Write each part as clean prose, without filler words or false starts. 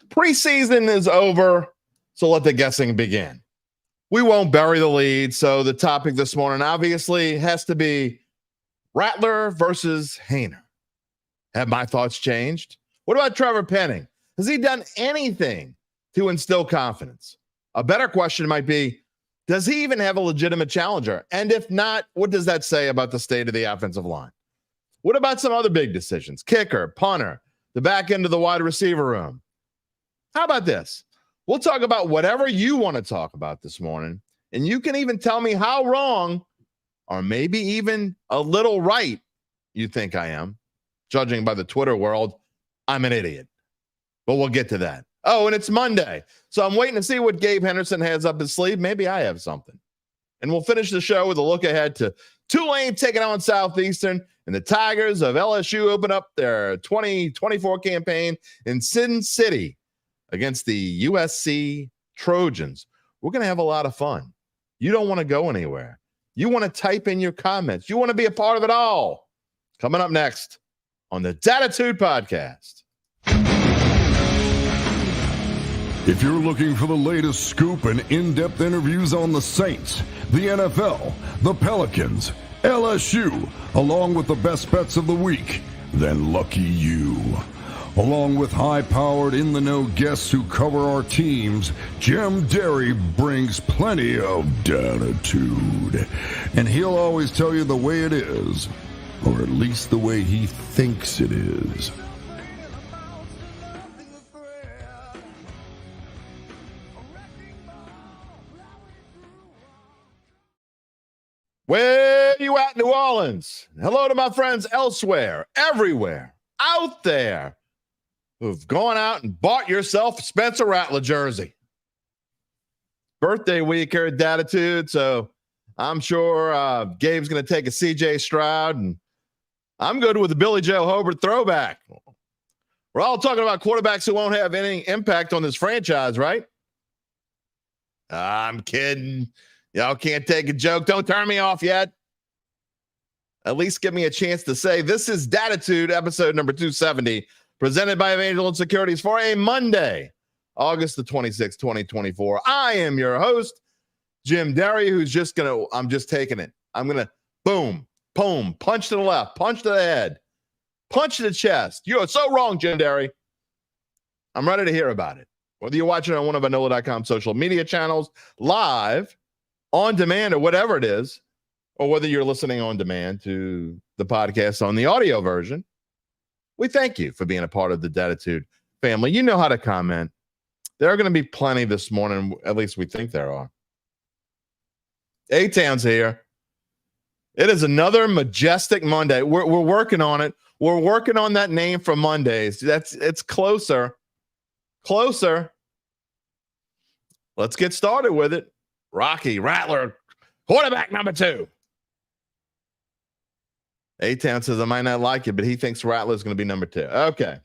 Preseason is over, so let the guessing begin. We won't bury the lead, so the topic this morning obviously has to be Rattler versus Haener. Have my thoughts changed? What about Trevor Penning? Has he done anything to instill confidence? A better question might be, does he even have a legitimate challenger? And if not, what does that say about the state of the offensive line? What about some other big decisions? Kicker, punter, the back end of the wide receiver room. How about this? We'll talk about whatever you want to talk about this morning, and you can even tell me how wrong or maybe even a little right you think I am. Judging by the Twitter world, I'm an idiot. But we'll get to that. Oh, and it's Monday, so I'm waiting to see what Gabe Henderson has up his sleeve. Maybe I have something. And we'll finish the show with a look ahead to Tulane taking on Southeastern, and the Tigers of LSU open up their 2024 campaign in Sin City against the USC Trojans. We're going to have a lot of fun. You don't want to go anywhere. You want to type in your comments. You want to be a part of it all. Coming up next on the Dattitude podcast. If you're looking for the latest scoop and in-depth interviews on the Saints, the NFL, the Pelicans, LSU, along with the best bets of the week, then lucky you. Along with high-powered, in-the-know guests who cover our teams, Jim Derry brings plenty of Dattitude. And he'll always tell you the way it is, or at least the way he thinks it is. Where you at, New Orleans? Hello to my friends elsewhere, everywhere, out there, who've gone out and bought yourself a Spencer Rattler jersey. Birthday week here at Dattitude, so I'm sure Gabe's going to take a CJ Stroud, and I'm good with the Billy Joe Hobart throwback. We're all talking about quarterbacks who won't have any impact on this franchise, right? I'm kidding. Y'all can't take a joke. Don't turn me off yet. At least give me a chance to say this is Dattitude, episode number 270, presented by Evangeline Securities for a Monday, August the 26th, 2024. I am your host, Jim Derry, I'm just taking it. I'm going to boom, punch to the left, punch to the head, punch to the chest. You are so wrong, Jim Derry. I'm ready to hear about it. Whether you're watching on one of our NOLA.com social media channels, live, on demand, or whatever it is, or whether you're listening on demand to the podcast on the audio version, we thank you for being a part of the Dattitude family. You know how to comment. There are going to be plenty this morning, at least we think there are. A-Town's here. It is another majestic Monday. We're working on it. We're working on that name for Mondays. It's closer. Let's get started with it. Rocky Rattler, quarterback number 2. A-Town says I might not like it, but he thinks Rattler is going to be number 2. Okay.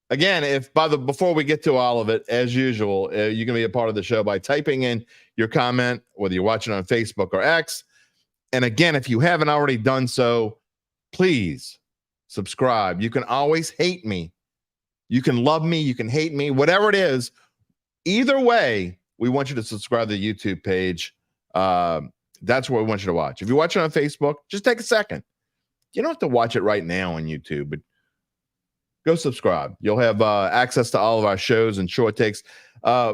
Again, before we get to all of it, as usual, you can be a part of the show by typing in your comment, whether you're watching on Facebook or X. And again, if you haven't already done so, please subscribe. You can always hate me. You can love me. You can hate me. Whatever it is, either way, we want you to subscribe to the YouTube page. That's what we want you to watch. If you're watching on Facebook, just take a second. You don't have to watch it right now on YouTube, but go subscribe. You'll have access to all of our shows and short takes. By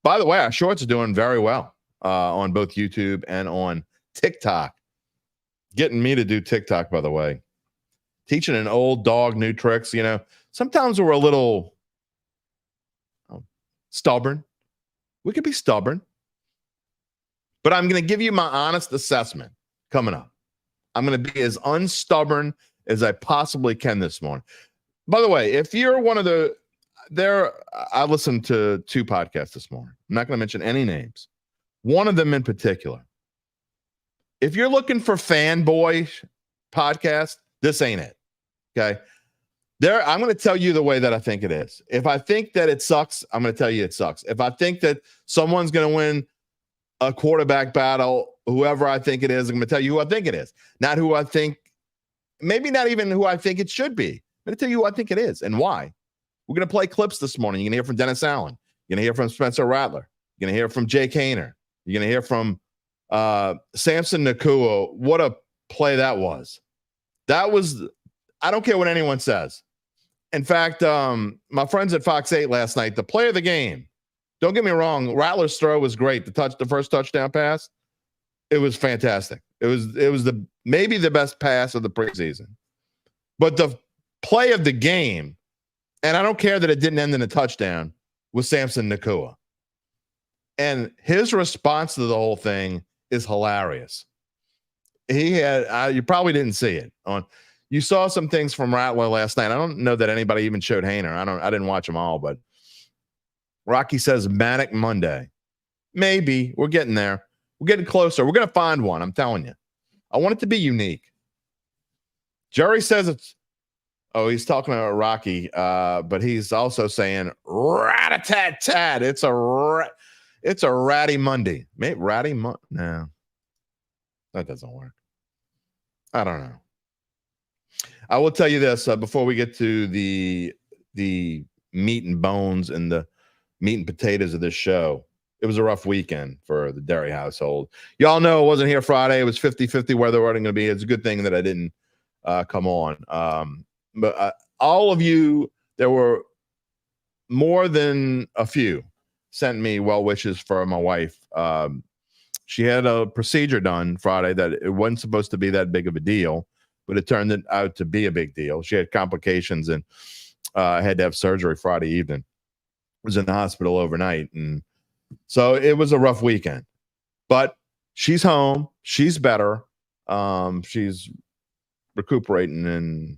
the way, our shorts are doing very well on both YouTube and on TikTok. Getting me to do TikTok, by the way. Teaching an old dog new tricks. You know, sometimes we're a little stubborn. We could be stubborn. But I'm going to give you my honest assessment coming up. I'm going to be as unstubborn as I possibly can this morning. By the way, if you're one of I listened to 2 podcasts this morning. I'm not going to mention any names. One of them in particular. If you're looking for fanboy podcast, this ain't it. Okay. I'm going to tell you the way that I think it is. If I think that it sucks, I'm going to tell you it sucks. If I think that someone's going to win a quarterback battle, whoever I think it is, I'm going to tell you who I think it is. Not who I think, maybe not even who I think it should be. I'm going to tell you who I think it is and why. We're going to play clips this morning. You're going to hear from Dennis Allen. You're going to hear from Spencer Rattler. You're going to hear from Jake Haener. You're going to hear from Samson Nakua. What a play that was. That was, I don't care what anyone says. In fact, my friends at Fox 8 last night, the play of the game, don't get me wrong, Rattler's throw was great. The first touchdown pass, it was fantastic. It was maybe the best pass of the preseason. But the play of the game, and I don't care that it didn't end in a touchdown, was Samson Nakua. And his response to the whole thing is hilarious. He had, you probably didn't see it. You saw some things from Rattler last night. I don't know that anybody even showed Haener. I didn't watch them all, but Rocky says Manic Monday. Maybe. We're getting there. We're getting closer. We're going to find one. I'm telling you. I want it to be unique. Jerry says he's talking about Rocky, but he's also saying rat-a-tat-tat. It's a ratty Monday. Maybe ratty Monday. No, that doesn't work. I don't know. I will tell you this before we get to the meat and bones and the meat and potatoes of this show. It was a rough weekend for the Derry household. Y'all know I wasn't here Friday. It was 50-50 where the wedding going to be. It's a good thing that I didn't come on. But all of you, there were more than a few, sent me well wishes for my wife. She had a procedure done Friday that it wasn't supposed to be that big of a deal, but it turned out to be a big deal. She had complications and had to have surgery Friday evening. Was in the hospital overnight. And so it was a rough weekend. But she's home. She's better. She's recuperating and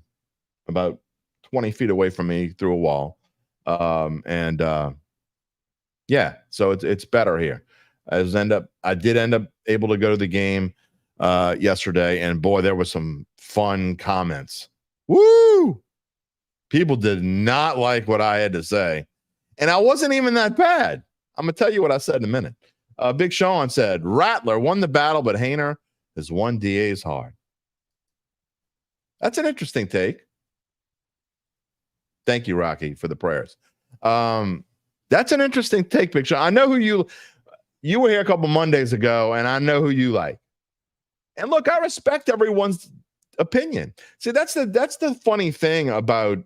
about 20 feet away from me through a wall. Yeah, so it's better here. I did end up able to go to the game yesterday, and boy, there were some fun comments. Woo! People did not like what I had to say, and I wasn't even that bad. I'm gonna tell you what I said in a minute. Big Sean said Rattler won the battle, but Haener has won DA's heart. That's an interesting take. Thank you, Rocky, for the prayers. That's an interesting take, Big Sean. I know who you were here a couple Mondays ago, and I know who you like. And look, I respect everyone's opinion. See, that's the funny thing about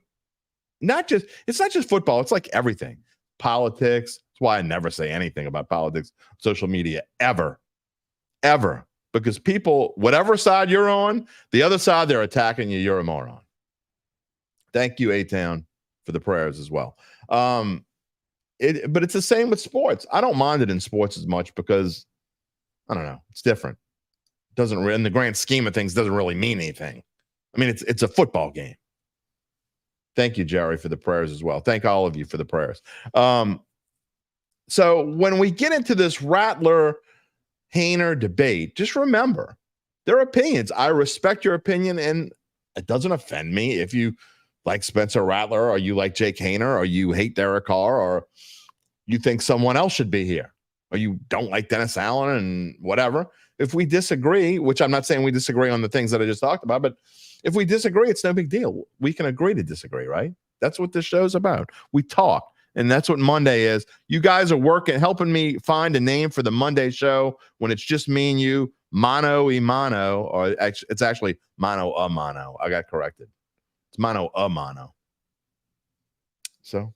it's not just football. It's like everything. Politics. That's why I never say anything about politics, social media, ever. Because people, whatever side you're on, the other side, they're attacking you. You're a moron. Thank you, A-Town, for the prayers as well. But it's the same with sports. I don't mind it in sports as much because, I don't know, it's different. It doesn't, in the grand scheme of things, doesn't really mean anything. I mean, it's a football game. Thank you, Jerry, for the prayers as well. Thank all of you for the prayers. So when we get into this Rattler Haener debate, just remember their opinions. I respect your opinion, and it doesn't offend me if you like Spencer Rattler, or you like Jake Haener, or you hate Derek Carr, or you think someone else should be here, or you don't like Dennis Allen and whatever. If we disagree, which I'm not saying we disagree on the things that I just talked about, but if we disagree, it's no big deal. We can agree to disagree, right? That's what this show's about. We talk, and that's what Monday is. You guys are helping me find a name for the Monday show when it's just me and you, mano y mano, or it's actually mano a mano. I got corrected. It's mano a mano. So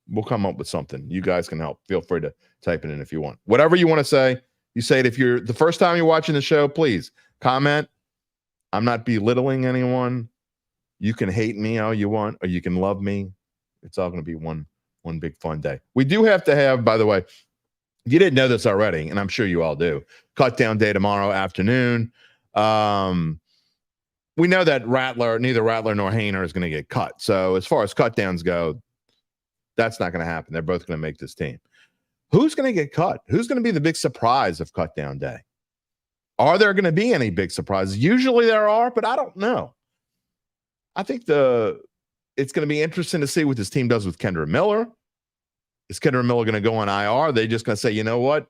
we'll come up with something. You guys can help. Feel free to type it in if you want. Whatever you want to say, you say it. If you're the first time you're watching the show, please comment. I'm not belittling anyone. You can hate me all you want, or you can love me. It's all going to be one big fun day. We do have to have, by the way, you didn't know this already, and I'm sure you all do, cut down day tomorrow afternoon. We know that neither Rattler nor Haener is going to get cut. So as far as cut downs go, that's not going to happen. They're both going to make this team. Who's going to get cut? Who's going to be the big surprise of cut down day? Are there going to be any big surprises? Usually there are, but I don't know. I think it's going to be interesting to see what this team does with Kendra Miller. Is Kendra Miller going to go on IR? Are they just going to say, you know what?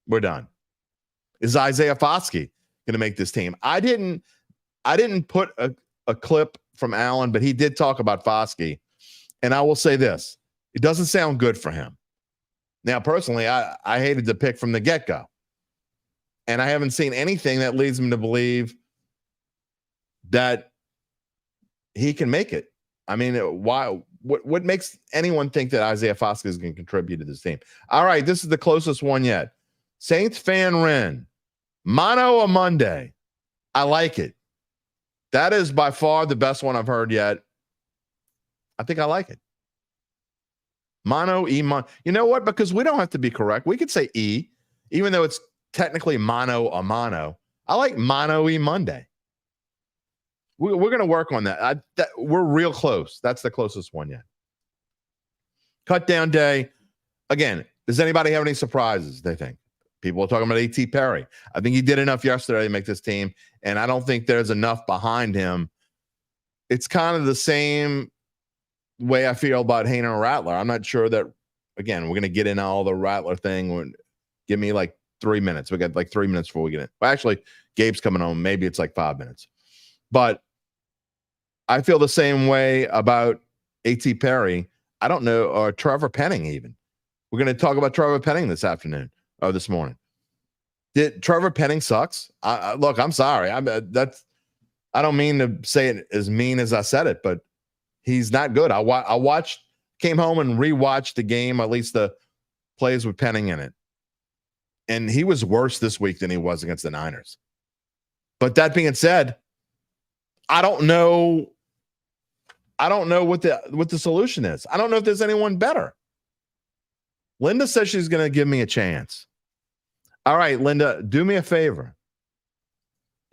We're done. Is Isaiah Foskey going to make this team? I didn't put a clip from Allen, but he did talk about Foskey And I will say this, it doesn't sound good for him. Now, personally, I hated the pick from the get-go. And I haven't seen anything that leads me to believe that he can make it. I mean, why? What makes anyone think that Isaiah Foskey is going to contribute to this team? All right, this is the closest one yet. Saints fan Ren. Mono a Monday. I like it. That is by far the best one I've heard yet. I think I like it. Mono E Mon. You know what? Because we don't have to be correct. We could say E, even though it's technically mono a mono. I like Mono E Monday. We're going to work on that. We're real close. That's the closest one yet. Cut down day. Again, does anybody have any surprises, they think? People are talking about A.T. Perry. I think he did enough yesterday to make this team, and I don't think there's enough behind him. It's kind of the same way I feel about Haener and Rattler. I'm not sure that, again, we're going to get into all the Rattler thing. Give me like 3 minutes. We got like 3 minutes before we get in. Well, actually, Gabe's coming home. Maybe it's like 5 minutes. But I feel the same way about A.T. Perry. I don't know, or Trevor Penning even. We're going to talk about Trevor Penning this afternoon or this morning. Did Trevor Penning sucks? Look, I'm sorry. I don't mean to say it as mean as I said it, but he's not good. I came home and rewatched the game, at least the plays with Penning in it. And he was worse this week than he was against the Niners. But that being said, I don't know what the solution is. I don't know if there's anyone better. Linda says she's going to give me a chance. All right, Linda, do me a favor.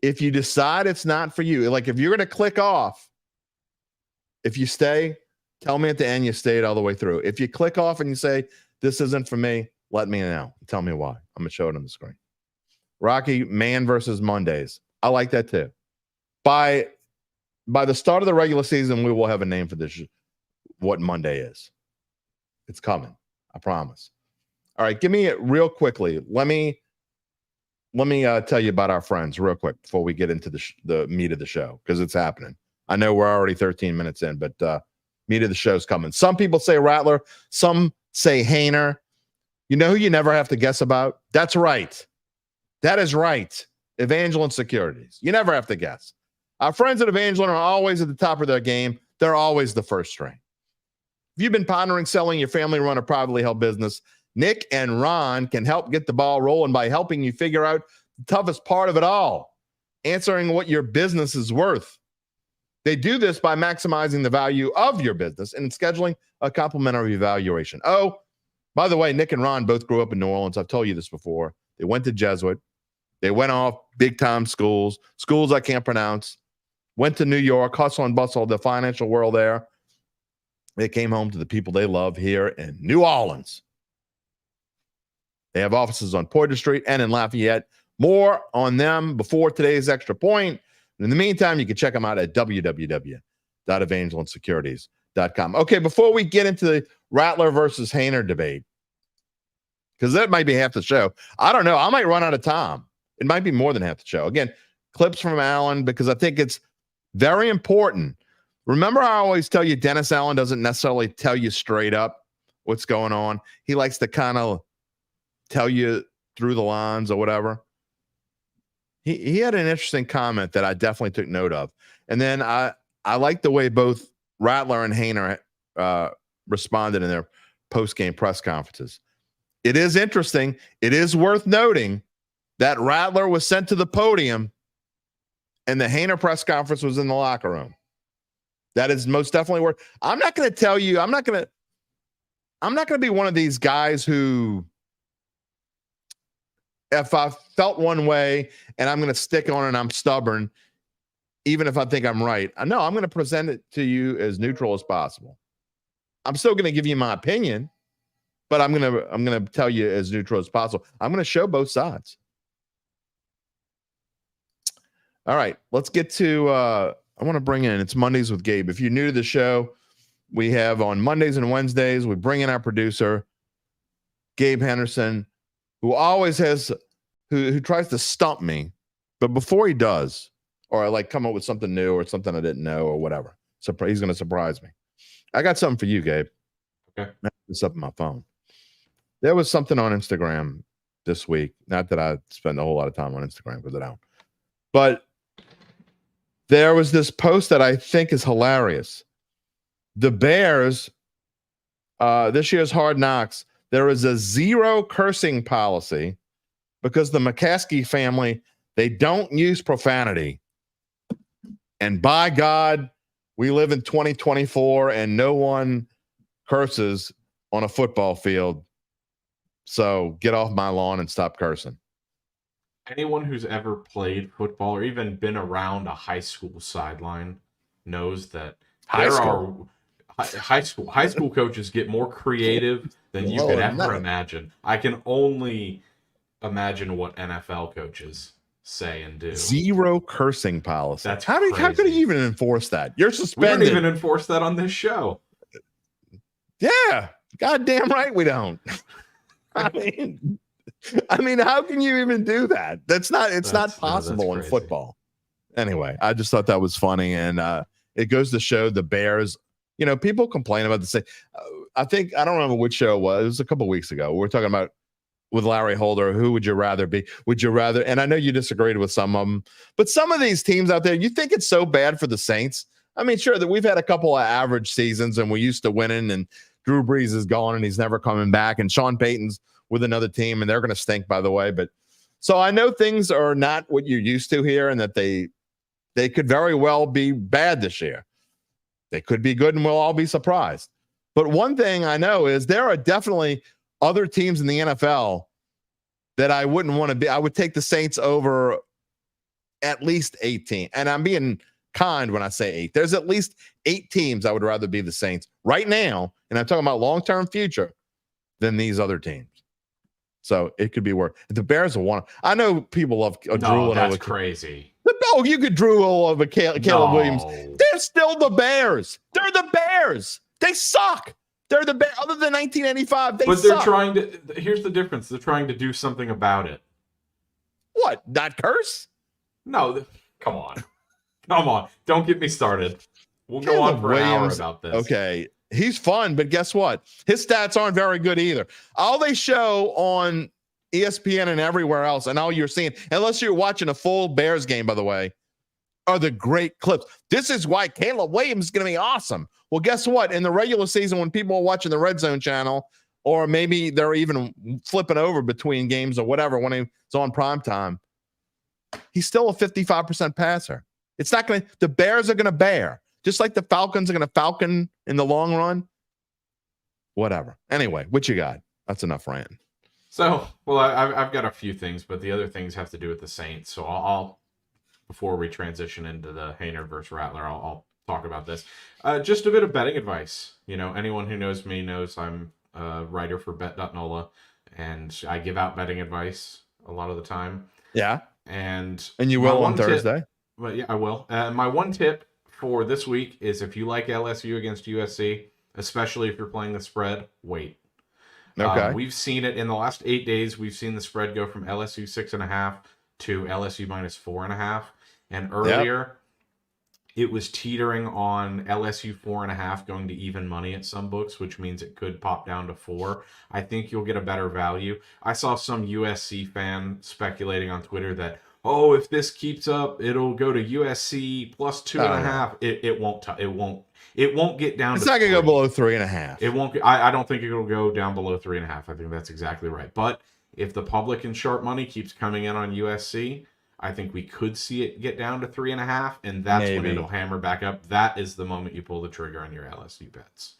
If you decide it's not for you, like if you're going to click off, if you stay, tell me at the end you stayed all the way through. If you click off and you say, this isn't for me, let me know. Tell me why. I'm going to show it on the screen. Rocky, man versus Mondays. I like that too. By the start of the regular season, we will have a name for this, what Monday is. It's coming. I promise. All right, give me it real quickly. Let me tell you about our friends real quick before we get into the meat of the show, because it's happening. I know we're already 13 minutes in, but meat of the show's coming. Some people say Rattler. Some say Haener. You know who you never have to guess about? That's right. That is right. Evangeline Securities. You never have to guess. Our friends at Evangeline are always at the top of their game. They're always the first string. If you've been pondering selling your family-run or privately held business, Nick and Ron can help get the ball rolling by helping you figure out the toughest part of it all, answering what your business is worth. They do this by maximizing the value of your business and scheduling a complimentary evaluation. Oh, by the way, Nick and Ron both grew up in New Orleans. I've told you this before. They went to Jesuit. They went off big-time schools I can't pronounce. Went to New York, hustle and bustle, the financial world there. They came home to the people they love here in New Orleans. They have offices on Poydras Street and in Lafayette. More on them before today's extra point. And in the meantime, you can check them out at www.evangelinesecurities.com. Okay, before we get into the Rattler versus Haener debate, because that might be half the show. I don't know. I might run out of time. It might be more than half the show. Again, clips from Allen, because I think it's very important. Remember, I always tell you Dennis Allen doesn't necessarily tell you straight up what's going on. He likes to kind of tell you through the lines or whatever. He had an interesting comment that I definitely took note of. And then I like the way both Rattler and Haener responded in their post-game press conferences. It is interesting. It is worth noting that Rattler was sent to the podium and the Haener press conference was in the locker room. That is most definitely worth. I'm not going to tell you. I'm not going to be one of these guys who, if I felt one way and I'm going to stick on it and I'm stubborn, even if I think I'm right. No, I'm going to present it to you as neutral as possible. I'm still going to give you my opinion, but I'm going to tell you as neutral as possible. I'm going to show both sides. All right, let's get to I want to bring in, it's Mondays with Gabe. If you're new to the show, we have on Mondays and Wednesdays, we bring in our producer, Gabe Henderson, who always has, who tries to stump me. But before he does, or I like come up with something new or something I didn't know or whatever, so he's going to surprise me. I got something for you, Gabe. Okay. I have this up on my phone. There was something on Instagram this week. Not that I spend a whole lot of time on Instagram because I don't. But there was this post that I think is hilarious. The Bears, this year's Hard Knocks, there is a 0 cursing policy because the McCaskey family, they don't use profanity. And by God, we live in 2024 and no one curses on a football field. So get off my lawn and stop cursing. Anyone who's ever played football or even been around a high school sideline knows that high school coaches get more creative than you could ever imagine. I can only imagine what NFL coaches say and do. 0 cursing policy. That's how could you even enforce that? You're suspended. We don't even enforce that on this show. Yeah, goddamn right we don't. I mean, how can you even do that? It's not possible in football. Anyway, I just thought that was funny, and it goes to show the Bears. You know, people complain about the same. I don't remember which show it was. It was a couple of weeks ago. We were talking about with Larry Holder. Who would you rather be? Would you rather? And I know you disagreed with some of them, but some of these teams out there, you think it's so bad for the Saints. I mean, sure that we've had a couple of average seasons, and we used to winning, and Drew Brees is gone, and he's never coming back, and Sean Payton's with another team, and they're going to stink, by the way. But so I know things are not what you're used to here, and that they could very well be bad this year. They could be good, and we'll all be surprised. But one thing I know is there are definitely other teams in the NFL that I wouldn't want to be. I would take the Saints over at least 18. And I'm being kind when I say 8. There's at least 8 teams I would rather be the Saints right now, and I'm talking about long-term future, than these other teams. So it could be worse. The Bears will want. I know people love drooling that's over. crazy. Oh, you could drool over Caleb Williams. They're still the Bears. They're the Bears. They suck. They're the Bears. Other than 1985, they suck. But they're trying to. Here's the difference. They're trying to do something about it. What? Not curse? No. Come on. Don't get me started. We'll go on for an hour about this. Okay. He's fun, but guess what? His stats aren't very good either. All they show on ESPN and everywhere else, and all you're seeing, unless you're watching a full Bears game, by the way, are the great clips. This is why Caleb Williams is going to be awesome. Well, guess what? In the regular season, when people are watching the Red Zone channel, or maybe they're even flipping over between games or whatever when it's on prime time, he's still a 55% passer. It's not going to – the Bears are going to bear. Just like the Falcons are going to falcon in the long run. Whatever. Anyway, what you got? That's enough ranting. So, well, I've got a few things, but the other things have to do with the Saints. So I'll before we transition into the Haener versus Rattler, I'll talk about this. Just a bit of betting advice. You know, anyone who knows me knows I'm a writer for Bet.NOLA, and I give out betting advice a lot of the time. Yeah. And you will on Thursday? Well, yeah, I will. My one tip for this week is if you like LSU against USC, especially if you're playing the spread, wait. Okay. We've seen it in the last 8 days. We've seen the spread go from LSU 6.5 to LSU minus 4.5. And earlier, it was teetering on LSU 4.5 going to even money at some books, which means it could pop down to 4. I think you'll get a better value. I saw some USC fan speculating on Twitter that, oh, if this keeps up, it'll go to USC plus 2.5. It won't get down. It's to not going to go 3. below 3.5. It won't. I don't think it'll go down below 3.5. I think that's exactly right. But if the public and sharp money keeps coming in on USC, I think we could see it get down to 3.5, and that's when it'll hammer back up. That is the moment you pull the trigger on your LSU bets.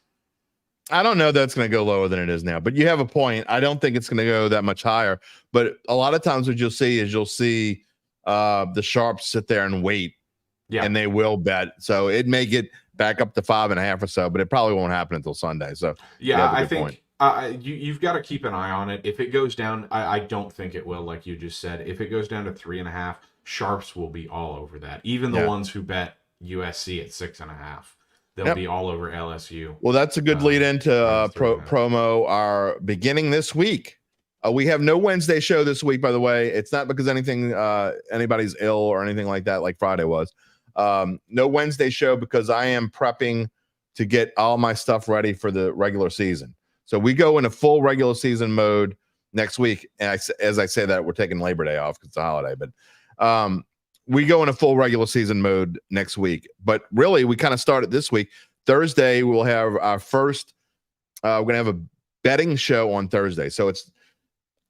I don't know that's going to go lower than it is now, but you have a point. I don't think it's going to go that much higher. But a lot of times what you'll see the sharps sit there and wait, and they will bet. So it may get back up to 5.5 or so, but it probably won't happen until Sunday. So yeah, I think you've got to keep an eye on it. If it goes down, I don't think it will, like you just said. If it goes down to 3.5, sharps will be all over that. Even the ones who bet USC at 6.5, they'll be all over LSU. Well, that's a good lead into promo. Our beginning this week. We have no Wednesday show this week, by the way. It's not because anybody's ill or anything like that, like Friday was. No Wednesday show because I am prepping to get all my stuff ready for the regular season. So we go into full regular season mode next week. And as I say that, we're taking Labor Day off because it's a holiday, but we go into full regular season mode next week. But really, we kind of started this week. Thursday, we'll have our first, we're going to have a betting show on Thursday. So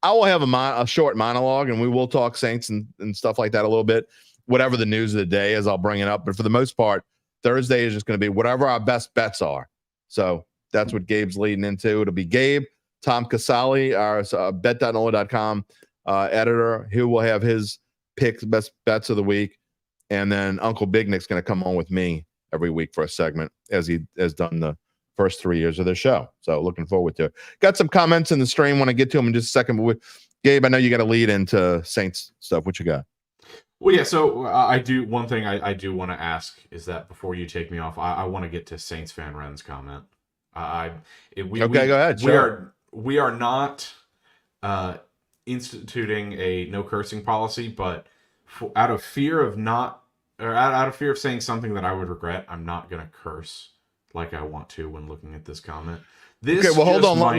I will have a short monologue, and we will talk Saints and stuff like that a little bit. Whatever the news of the day is, I'll bring it up. But for the most part, Thursday is just going to be whatever our best bets are. So that's what Gabe's leading into. It'll be Gabe, Tom Casali, our bet.nola.com editor. He will have his picks, best bets of the week. And then Uncle Big Nick's going to come on with me every week for a segment, as he has done the first 3 years of the show. So looking forward to it. Got some comments in the stream. Want to get to them in just a second. But Gabe, I know you got to lead into Saints stuff. What you got? Well, yeah, so I do. One thing I do want to ask is that before you take me off, I want to get to Saints fan Ren's comment. Go ahead. We are not instituting a no cursing policy, but out of fear of saying something that I would regret, I'm not going to curse like I want to when looking at this comment. Hold on.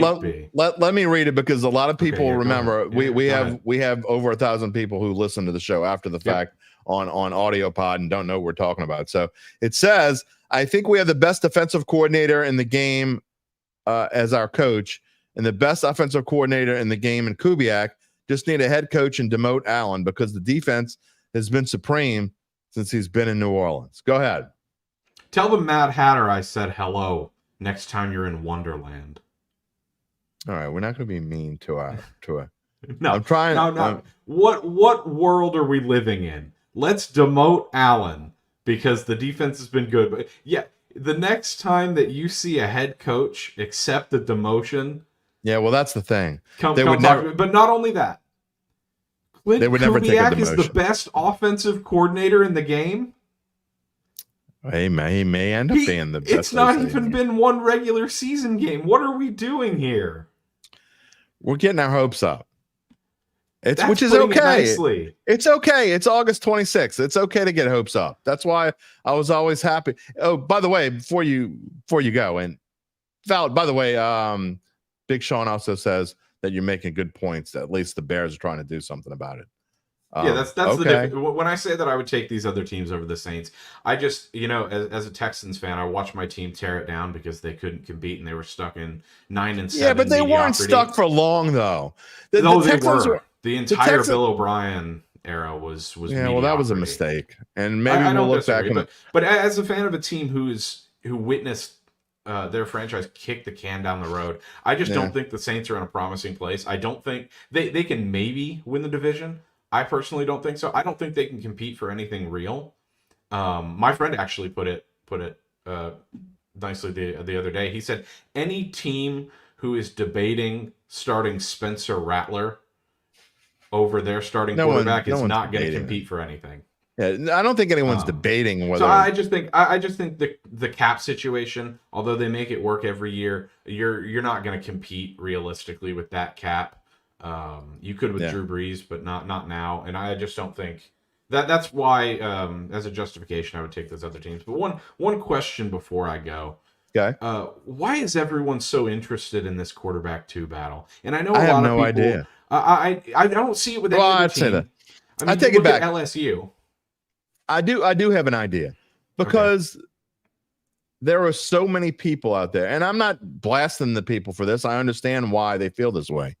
Let me read it, because a lot of people remember we have over 1,000 people who listen to the show after the fact on Audio Pod and don't know what we're talking about. So it says, I think we have the best defensive coordinator in the game as our coach, and the best offensive coordinator in the game in Kubiak. Just need a head coach and demote Allen, because the defense has been supreme since he's been in New Orleans. Go ahead. Tell the Mad Hatter I said hello next time you're in Wonderland. All right, we're not going to be mean to a. No, I'm trying. No. What world are we living in? Let's demote Allen because the defense has been good. But yeah, the next time that you see a head coach accept the demotion, yeah, well, that's the thing. But not only that, they would never take a demotion. Is the best offensive coordinator in the game. He may end up being the best. It's not even been one regular season game. What are we doing here? We're getting our hopes up. Which is okay. It's okay. It's August 26th. It's okay to get hopes up. That's why I was always happy. Oh, by the way, before you go, and Val, by the way, Big Sean also says that you're making good points. That at least the Bears are trying to do something about it. Yeah, that's okay. The difference. When I say that I would take these other teams over the Saints, I just, as a Texans fan, I watched my team tear it down because they couldn't compete and they were stuck in 9-7. Yeah, but they weren't stuck for long though. They were. The entire Bill O'Brien era was yeah. Mediocrity. Well, that was a mistake, and maybe we'll look back. But as a fan of a team who witnessed their franchise kick the can down the road, I just don't think the Saints are in a promising place. I don't think they can maybe win the division. I personally don't think so. I don't think they can compete for anything real. My friend actually put it nicely the other day. He said any team who is debating starting Spencer Rattler over their starting quarterback is not going to compete for anything. Yeah, I don't think anyone's debating whether. So I just think the cap situation, although they make it work every year, you're not going to compete realistically with that cap. You could with Drew Brees, but not now. And I just don't think that's why, as a justification, I would take those other teams. But one question before I go. Okay. Why is everyone so interested in this quarterback 2 battle? And I know I have no idea. I don't see it with any other team. Say that. I take it back. At LSU. I do have an idea, because there are so many people out there, and I'm not blasting the people for this. I understand why they feel this way.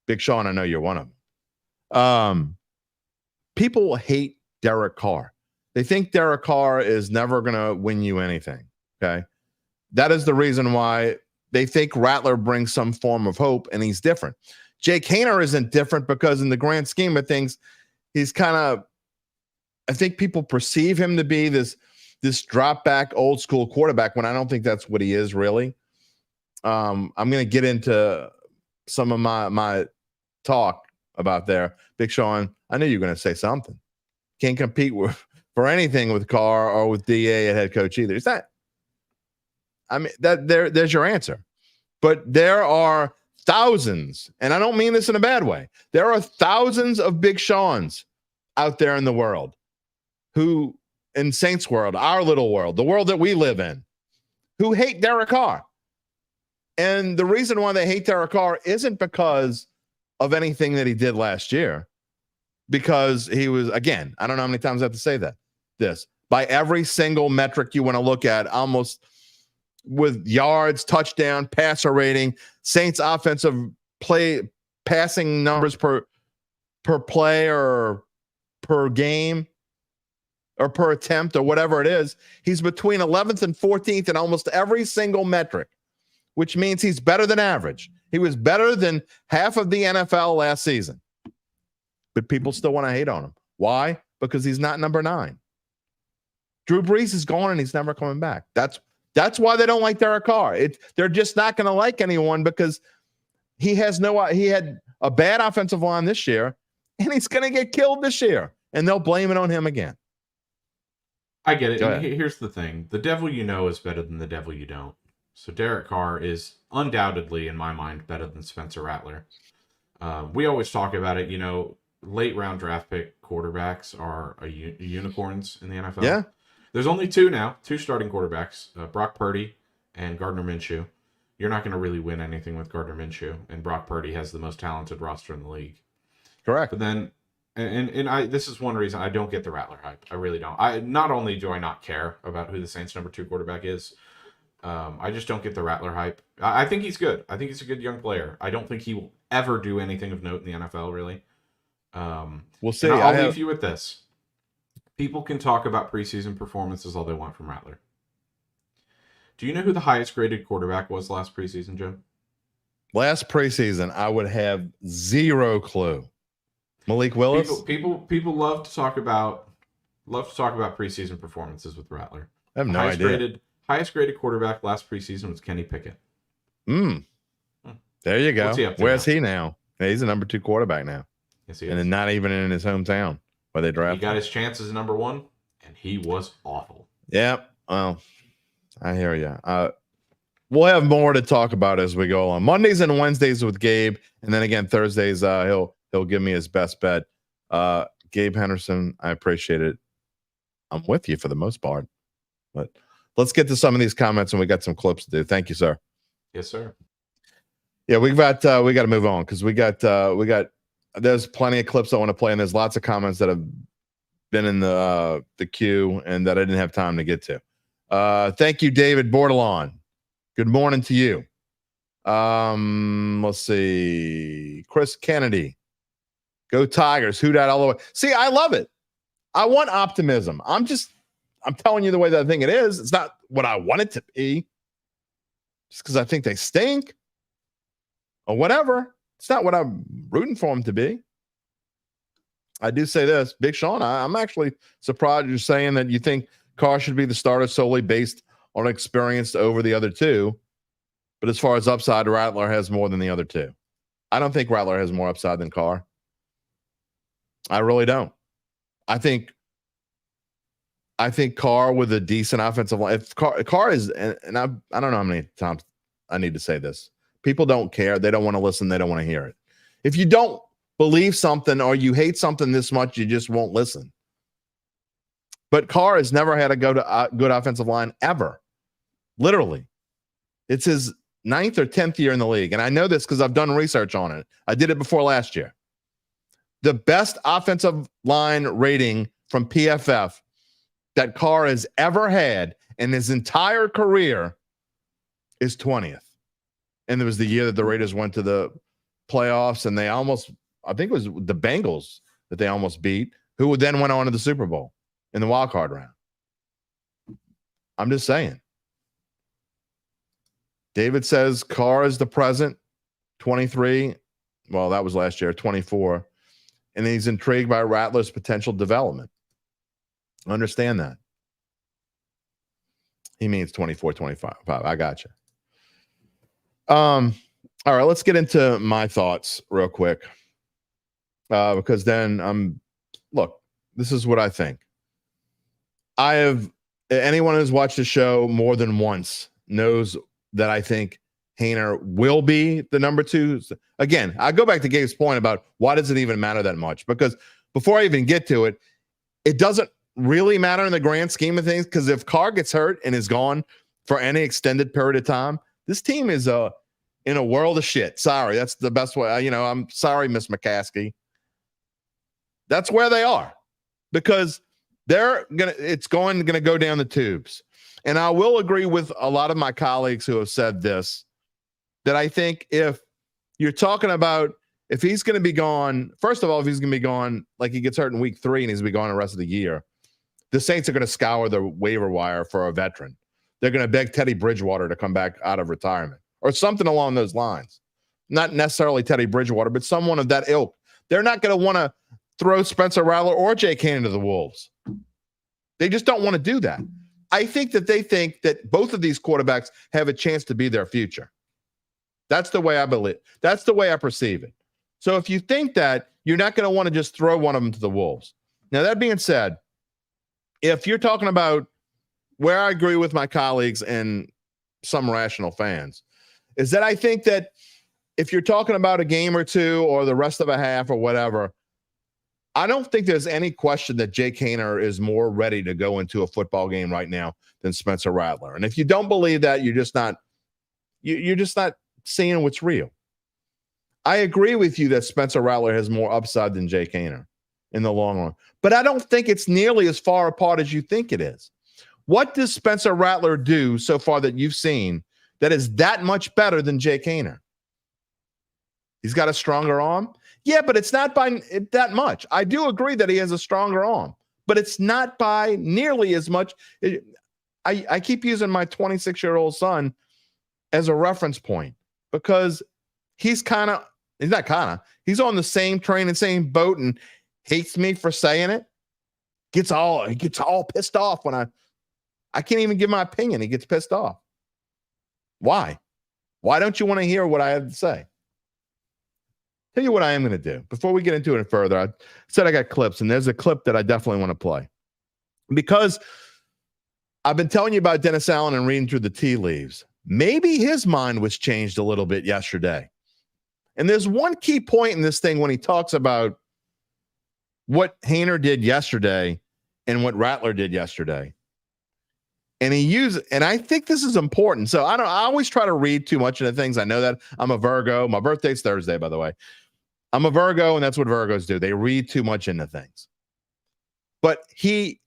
Big Sean, I know you're one of them. People hate Derek Carr. They think Derek Carr is never going to win you anything. Okay. That is the reason why they think Rattler brings some form of hope, and he's different. Jake Haener isn't different because in the grand scheme of things, he's kind of, I think people perceive him to be this drop back old school quarterback, when I don't think that's what he is really. I'm going to get into some of my talk about there. Big Sean, I knew you were going to say something. Can't compete for anything with Carr or with DA at head coach either. Is that? I mean, there's your answer. But there are thousands, and I don't mean this in a bad way. There are thousands of Big Seans out there in the world who, in Saints world, our little world, the world that we live in, who hate Derek Carr. And the reason why they hate Derek Carr isn't because of anything that he did last year, because he was, again, I don't know how many times I have to say this, by every single metric you want to look at, almost with yards, touchdown, passer rating, Saints offensive play, passing numbers per play or per game or per attempt or whatever it is, he's between 11th and 14th in almost every single metric, which means he's better than average. He was better than half of the NFL last season. But people still want to hate on him. Why? Because he's not number 9. Drew Brees is gone and he's never coming back. That's why they don't like Derek Carr. They're just not going to like anyone because he had a bad offensive line this year and he's going to get killed this year. And they'll blame it on him again. I get it. And here's the thing. The devil you know is better than the devil you don't. So Derek Carr is undoubtedly, in my mind, better than Spencer Rattler. We always talk about it, late round draft pick quarterbacks are unicorns in the NFL. Yeah. There's only 2 now, 2 starting quarterbacks, Brock Purdy and Gardner Minshew. You're not going to really win anything with Gardner Minshew, and Brock Purdy has the most talented roster in the league. Correct. But then, and this is one reason I don't get the Rattler hype. I really don't. Not only do I not care about who the Saints' number 2 quarterback is, I just don't get the Rattler hype. I think he's good. I think he's a good young player. I don't think he will ever do anything of note in the NFL, really. We'll see. I'll leave you with this. People can talk about preseason performances all they want from Rattler. Do you know who the highest graded quarterback was last preseason, Jim? Last preseason, I would have zero clue. Malik Willis? People love to talk about preseason performances with Rattler. I have no idea. Highest graded quarterback last preseason was Kenny Pickett. There you go. Where's he now? Yeah, he's a number 2 quarterback now. Yes, he is. And then not even in his hometown where they drafted. He got his chance as number 1, and he was awful. Yeah. Well, I hear you. We'll have more to talk about as we go on. Mondays and Wednesdays with Gabe, and then again Thursdays he'll give me his best bet. Gabe Henderson, I appreciate it. I'm with you for the most part, but let's get to some of these comments, and we got some clips to do. Thank you, sir. Yes, sir. Yeah, we got to move on because we got there's plenty of clips I want to play, and there's lots of comments that have been in the queue and that I didn't have time to get to. Thank you, David Bordelon. Good morning to you. Let's see. Chris Kennedy. Go Tigers. Who dat all the way. See, I love it. I want optimism. I'm telling you the way that I think it is. It's not what I want it to be. Just because I think they stink or whatever. It's not what I'm rooting for them to be. I do say this, Big Sean, I'm actually surprised you're saying that you think Carr should be the starter solely based on experience over the other 2. But as far as upside, Rattler has more than the other 2. I don't think Rattler has more upside than Carr. I really don't. I think Carr with a decent offensive line. If Carr is, and I don't know how many times I need to say this. People don't care. They don't want to listen. They don't want to hear it. If you don't believe something or you hate something this much, you just won't listen. But Carr has never had a good offensive line ever. Literally. It's his 9th or 10th year in the league. And I know this because I've done research on it. I did it before last year. The best offensive line rating from PFF that Carr has ever had in his entire career is 20th. And it was the year that the Raiders went to the playoffs, and they almost, I think it was the Bengals that they almost beat, who then went on to the Super Bowl in the wild card round. I'm just saying. David says Carr is the present, 23. Well, that was last year, 24. And he's intrigued by Rattler's potential development. Understand that. He means 24, 25. I got you. All right, let's get into my thoughts real quick. Because then look, this is what I think. Anyone who's watched the show more than once knows that I think Haener will be the number 2. Again, I go back to Gabe's point about why does it even matter that much? Because before I even get to it, it doesn't really matter in the grand scheme of things, because if Carr gets hurt and is gone for any extended period of time, this team is in a world of shit. Sorry, that's the best way. I'm sorry, Miss McCaskey. That's where they are because it's going to go down the tubes. And I will agree with a lot of my colleagues who have said this, that I think if you're talking about if he's going to be gone, first of all, if he's going to be gone, like he gets hurt in week 3 and he's going to be gone the rest of the year, the Saints are going to scour the waiver wire for a veteran. They're going to beg Teddy Bridgewater to come back out of retirement or something along those lines. Not necessarily Teddy Bridgewater, but someone of that ilk. They're not going to want to throw Spencer Rattler or Jake Haener to the Wolves. They just don't want to do that. I think that they think that both of these quarterbacks have a chance to be their future. That's the way I believe. That's the way I perceive it. So if you think that, you're not going to want to just throw one of them to the Wolves. Now, that being said, if you're talking about where I agree with my colleagues and some rational fans, is that I think that if you're talking about a game or two or the rest of a half or whatever, I don't think there's any question that Jake Haener is more ready to go into a football game right now than Spencer Rattler. And if you don't believe that, you're just not seeing what's real. I agree with you that Spencer Rattler has more upside than Jake Haener in the long run, but I don't think it's nearly as far apart as you think it is. What does Spencer Rattler do so far that you've seen that is that much better than Jake Haener? He's got a stronger arm. Yeah, but it's not by that much. I do agree that he has a stronger arm, but it's not by nearly as much. I keep using my 26-year-old son as a reference point because he's on the same train and same boat and hates me for saying it. He gets all pissed off when I can't even give my opinion. He gets pissed off. Why? Why don't you want to hear what I have to say? Tell you what I am going to do. Before we get into it further, I said I got clips, and there's a clip that I definitely want to play. Because I've been telling you about Dennis Allen and reading through the tea leaves. Maybe his mind was changed a little bit yesterday. And there's one key point in this thing when he talks about what Haener did yesterday and what Rattler did yesterday. And I think this is important. So I always try to read too much into things. I know that I'm a Virgo. My birthday's Thursday, by the way. I'm a Virgo, and that's what Virgos do. They read too much into things. But he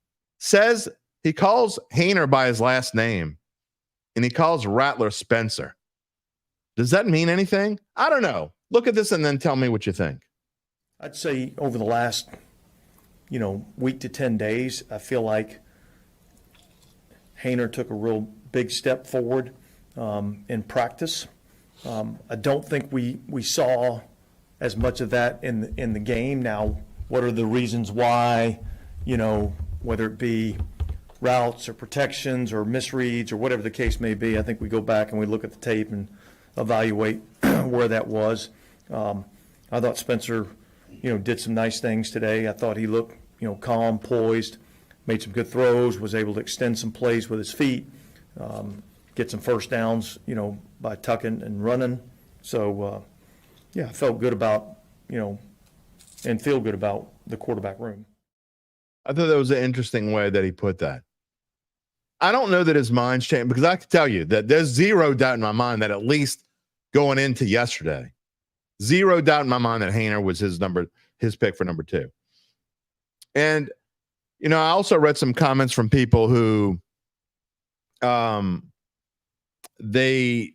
calls Haener by his last name, and he calls Rattler Spencer. Does that mean anything? I don't know. Look at this and then tell me what you think. I'd say over the last, week to 10 days, I feel like Haener took a real big step forward in practice. I don't think we saw as much of that in the game. Now, what are the reasons why, whether it be routes or protections or misreads or whatever the case may be, I think we go back and we look at the tape and evaluate where that was. I thought Spencer, did some nice things today. I thought he looked, calm, poised, made some good throws, was able to extend some plays with his feet, get some first downs, by tucking and running. So, I felt good about, and feel good about the quarterback room. I thought that was an interesting way that he put that. I don't know that his mind's changed because I can tell you that there's zero doubt in my mind that at least going into yesterday, zero doubt in my mind that Haener was his pick for number 2. And, I also read some comments from people who they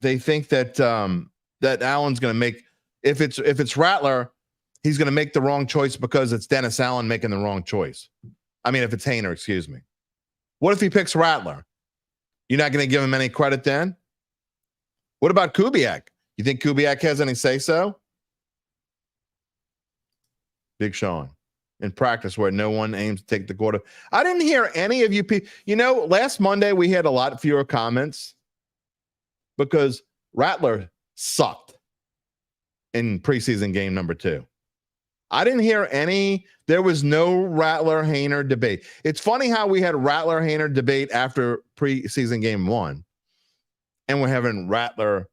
think that that Allen's going to make, if it's Rattler, he's going to make the wrong choice because it's Dennis Allen making the wrong choice. I mean, if it's Haener, excuse me. What if he picks Rattler? You're not going to give him any credit then? What about Kubiak? You think Kubiak has any say-so? Big Sean. In practice where no one aims to take the quarter. I didn't hear any of you people. Last Monday we had a lot fewer comments because Rattler sucked in preseason game number 2. I didn't hear any. There was no Rattler Haener debate. It's funny how we had Rattler Haener debate after preseason game 1, and we're having Rattler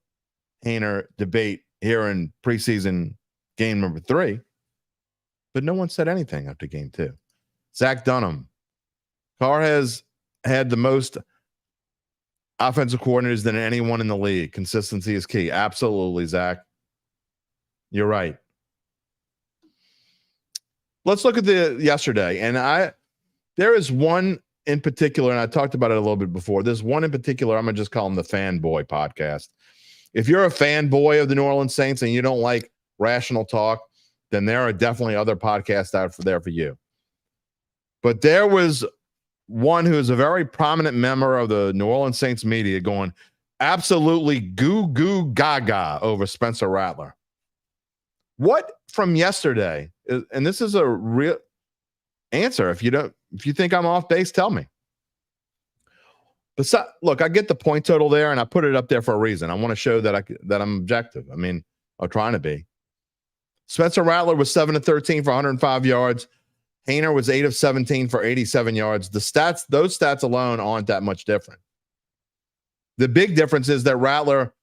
Haener debate here in preseason game number 3. But no one said anything after game 2. Zach Dunham. Carr has had the most offensive coordinators than anyone in the league. Consistency is key. Absolutely, Zach. You're right. Let's look at the yesterday. And there is one in particular, and I talked about it a little bit before. There's one in particular, I'm going to just call him the Fanboy Podcast. If you're a fanboy of the New Orleans Saints and you don't like rational talk, then there are definitely other podcasts out there for you. But there was one who is a very prominent member of the New Orleans Saints media going absolutely goo goo gaga over Spencer Rattler. What from yesterday, and this is a real answer. If you think I'm off base, tell me. But look, I get the point total there, and I put it up there for a reason. I want to show that I'm objective. I mean, I'm trying to be. Spencer Rattler was 7 of 13 for 105 yards. Haener was 8 of 17 for 87 yards. Those stats alone aren't that much different. The big difference is that Rattler,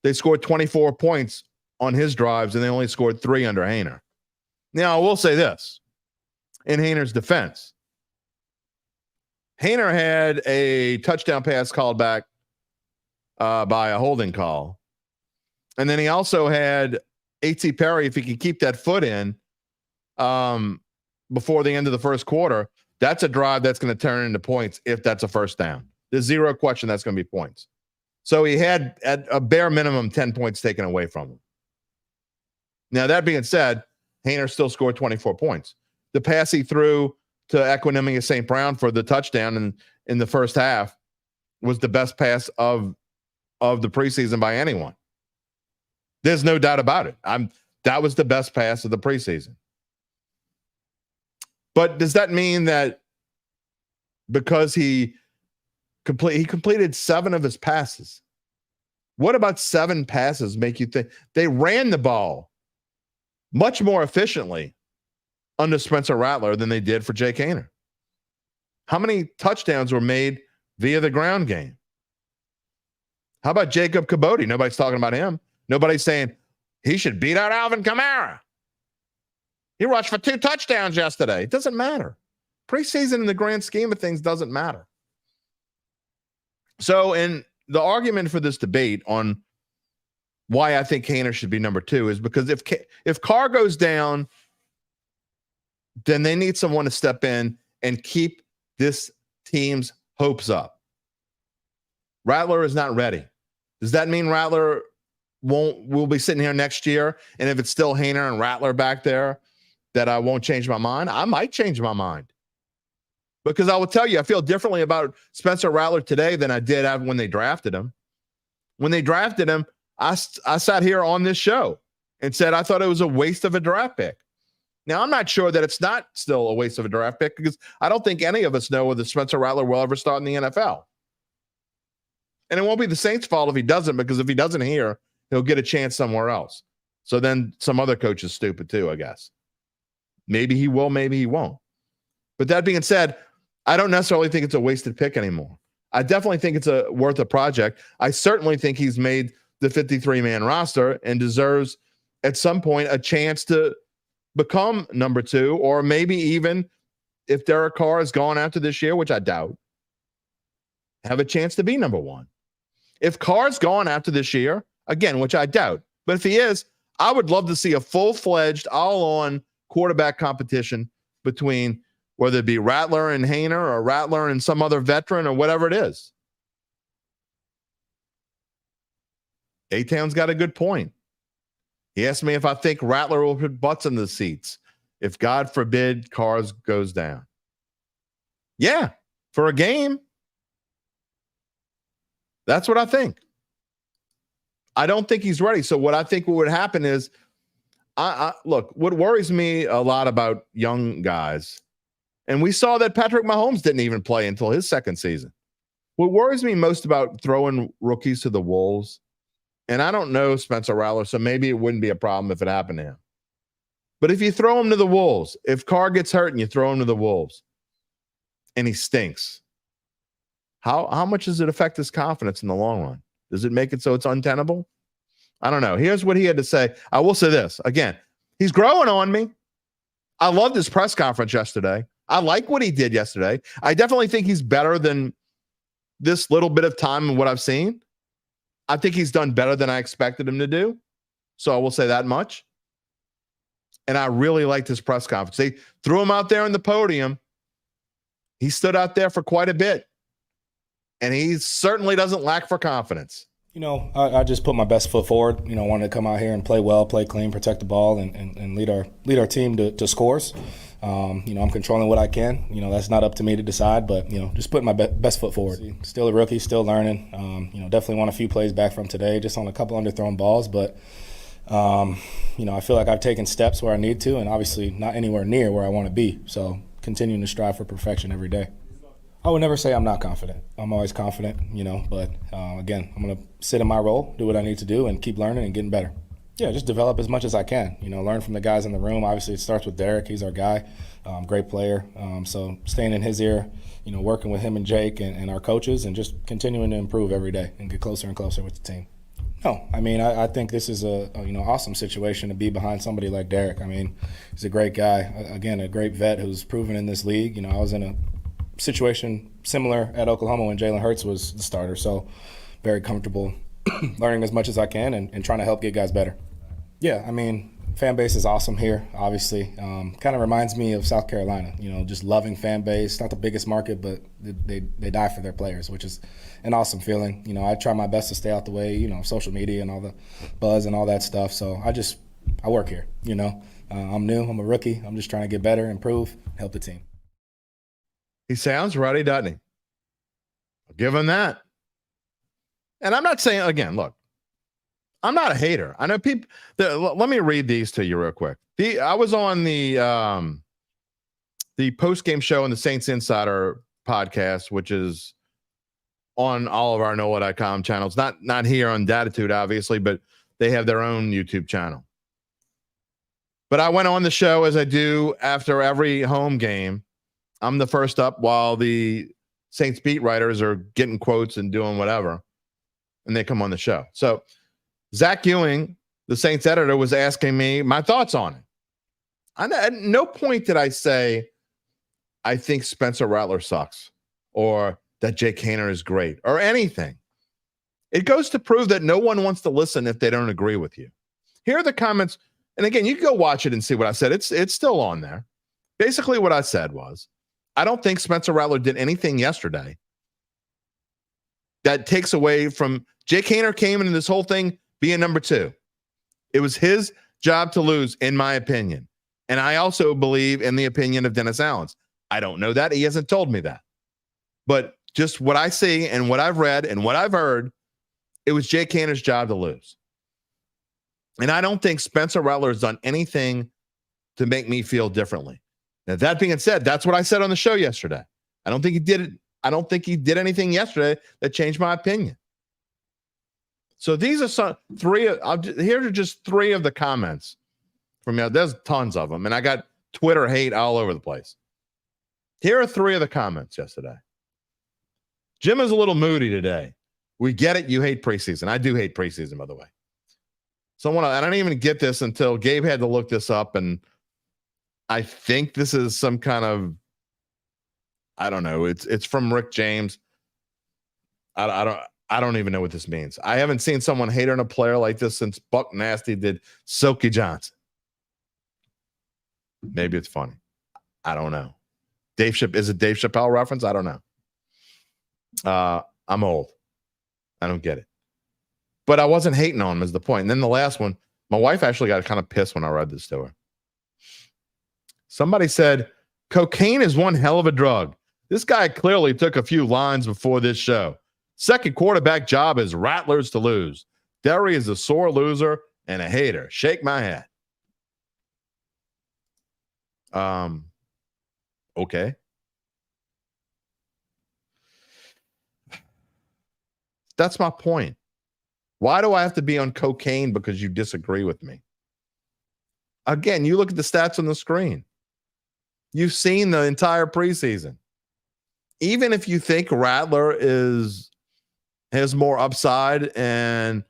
they scored 24 points on his drives, and they only scored 3 under Haener. Now, I will say this in Haener's defense. Haener had a touchdown pass called back by a holding call. And then he also had A.T. Perry, if he can keep that foot in before the end of the first quarter, that's a drive that's going to turn into points if that's a first down. There's zero question that's going to be points. So he had at a bare minimum 10 points taken away from him. Now, that being said, Haener still scored 24 points. The pass he threw to Equinemius St. Brown for the touchdown in the first half was the best pass of the preseason by anyone. There's no doubt about it. That was the best pass of the preseason. But does that mean that because he completed 7 of his passes? What about 7 passes make you think they ran the ball much more efficiently under Spencer Rattler than they did for Jake Haener? How many touchdowns were made via the ground game? How about Jacob Cabote? Nobody's talking about him. Nobody's saying he should beat out Alvin Kamara. He rushed for 2 touchdowns yesterday. It doesn't matter. Preseason in the grand scheme of things doesn't matter. So in the argument for this debate on why I think Haener should be number 2 is because if Carr goes down, then they need someone to step in and keep this team's hopes up. Rattler is not ready. Does that mean Rattler we'll be sitting here next year, and if it's still Haener and Rattler back there, that I won't change my mind? I might change my mind. Because I will tell you, I feel differently about Spencer Rattler today than I did when they drafted him. When they drafted him, I sat here on this show and said I thought it was a waste of a draft pick. Now, I'm not sure that it's not still a waste of a draft pick because I don't think any of us know whether Spencer Rattler will ever start in the NFL. And it won't be the Saints' fault if he doesn't, because if he doesn't here, he'll get a chance somewhere else. So then some other coach is stupid too, I guess. Maybe he will, maybe he won't. But that being said, I don't necessarily think it's a wasted pick anymore. I definitely think it's worth a project. I certainly think he's made the 53-man roster and deserves at some point a chance to become number 2, or maybe even if Derek Carr has gone after this year, which I doubt, have a chance to be number 1. If Carr's gone after this year, again, which I doubt, but if he is, I would love to see a full-fledged, all-on quarterback competition between whether it be Rattler and Haener or Rattler and some other veteran or whatever it is. A-Town's got a good point. He asked me if I think Rattler will put butts in the seats if, God forbid, Carr goes down. Yeah, for a game. That's what I think. I don't think he's ready. So what I think would happen is, look, what worries me a lot about young guys, and we saw that Patrick Mahomes didn't even play until his second season. What worries me most about throwing rookies to the wolves, and I don't know Spencer Rattler, so maybe it wouldn't be a problem if it happened to him. But if you throw him to the wolves, if Carr gets hurt and you throw him to the wolves and he stinks, how much does it affect his confidence in the long run? Does it make it so it's untenable? I don't know. Here's what he had to say. I will say this. Again, he's growing on me. I loved his press conference yesterday. I like what he did yesterday. I definitely think he's better than this little bit of time and what I've seen, I think he's done better than I expected him to do. So I will say that much. And I really liked his press conference. They threw him out there on the podium. He stood out there for quite a bit. And he certainly doesn't lack for confidence. I just put my best foot forward. Wanted to come out here and play well, play clean, protect the ball, and lead our team to scores. I'm controlling what I can. That's not up to me to decide, but just putting my best foot forward. Still a rookie, still learning. Definitely want a few plays back from today, just on a couple underthrown balls, but I feel like I've taken steps where I need to, and obviously not anywhere near where I want to be. So continuing to strive for perfection every day. I would never say I'm not confident. I'm always confident, but again, I'm going to sit in my role, do what I need to do, and keep learning and getting better. Yeah, just develop as much as I can, learn from the guys in the room. Obviously, it starts with Derek. He's our guy, great player. So staying in his ear, working with him and Jake and our coaches, and just continuing to improve every day and get closer and closer with the team. No, I think this is a awesome situation to be behind somebody like Derek. He's a great guy. Again, a great vet who's proven in this league. I was in a situation similar at Oklahoma when Jalen Hurts was the starter, so very comfortable learning as much as I can and trying to help get guys better. Yeah, fan base is awesome here, obviously. Kind of reminds me of South Carolina, just loving fan base. Not the biggest market, but they die for their players, which is an awesome feeling. I try my best to stay out the way, social media and all the buzz and all that stuff. So I work here, I'm new, I'm a rookie. I'm just trying to get better, improve, help the team. He sounds ready, doesn't he? I'll give him that. And I'm not saying, again, look, I'm not a hater. I know people. Let me read these to you real quick. I was on the post-game show on the Saints Insider podcast, which is on all of our NOLA.com channels. Not here on Dattitude, obviously, but they have their own YouTube channel. But I went on the show, as I do after every home game. I'm the first up while the Saints beat writers are getting quotes and doing whatever, and they come on the show. So Zach Ewing, the Saints editor, was asking me my thoughts on it. At no point did I say I think Spencer Rattler sucks or that Jake Haener is great or anything. It goes to prove that no one wants to listen if they don't agree with you. Here are the comments. And again, you can go watch it and see what I said. It's still on there. Basically what I said was, I don't think Spencer Rattler did anything yesterday that takes away from Jake Haener came into this whole thing being number 2. It was his job to lose, in my opinion. And I also believe in the opinion of Dennis Allen's. I don't know that. He hasn't told me that. But just what I see and what I've read and what I've heard, it was Jake Haener's job to lose. And I don't think Spencer Rattler has done anything to make me feel differently. Now, that being said, that's what I said on the show yesterday. I don't think he did it. I don't think he did anything yesterday that changed my opinion. So these are here are just 3 of the comments from you. There's tons of them, and I got Twitter hate all over the place. Here are 3 of the comments yesterday. Jim is a little moody today. We get it. You hate preseason. I do hate preseason, by the way. I didn't even get this until Gabe had to look this up, and I think this is some kind of, I don't know. It's from Rick James. I don't even know what this means. I haven't seen someone hate on a player like this since Buck Nasty did Silky Johnson. Maybe it's funny. I don't know. Is it Dave Chappelle reference? I don't know. I'm old. I don't get it. But I wasn't hating on him is the point. And then the last one, my wife actually got kind of pissed when I read this to her. Somebody said, cocaine is one hell of a drug. This guy clearly took a few lines before this show. Second quarterback job is Rattlers to lose. Derry is a sore loser and a hater. Shake my head. Okay. That's my point. Why do I have to be on cocaine because you disagree with me? Again, you look at the stats on the screen. You've seen the entire preseason. Even if you think Rattler has more upside and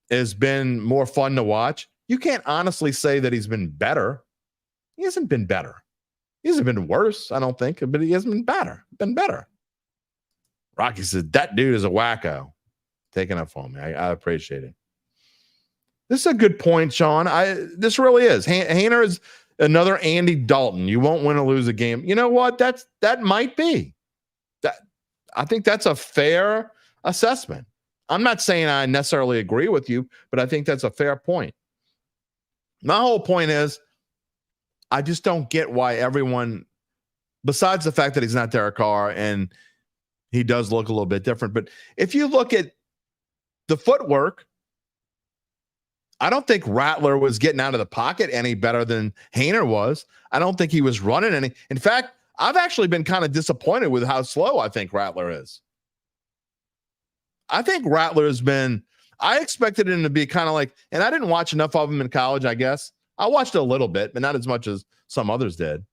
has been more fun to watch, you can't honestly say that he's been better. He hasn't been better. He hasn't been worse, I don't think, but he hasn't been better. Rocky said, that dude is a wacko. Taking up for me. I appreciate it. This is a good point, Sean. This really is. Haener is another Andy Dalton. You won't win or lose a game. You know what? That might be. I think that's a fair assessment. I'm not saying I necessarily agree with you, but I think that's a fair point. My whole point is, I just don't get why everyone, besides the fact that he's not Derek Carr and he does look a little bit different, but if you look at the footwork, I don't think Rattler was getting out of the pocket any better than Haener was. I don't think he was running any. In fact, I've actually been kind of disappointed with how slow I think Rattler is. I think Rattler has been, I expected him to be kind of like, and I didn't watch enough of him in college, I guess. I watched a little bit, but not as much as some others did.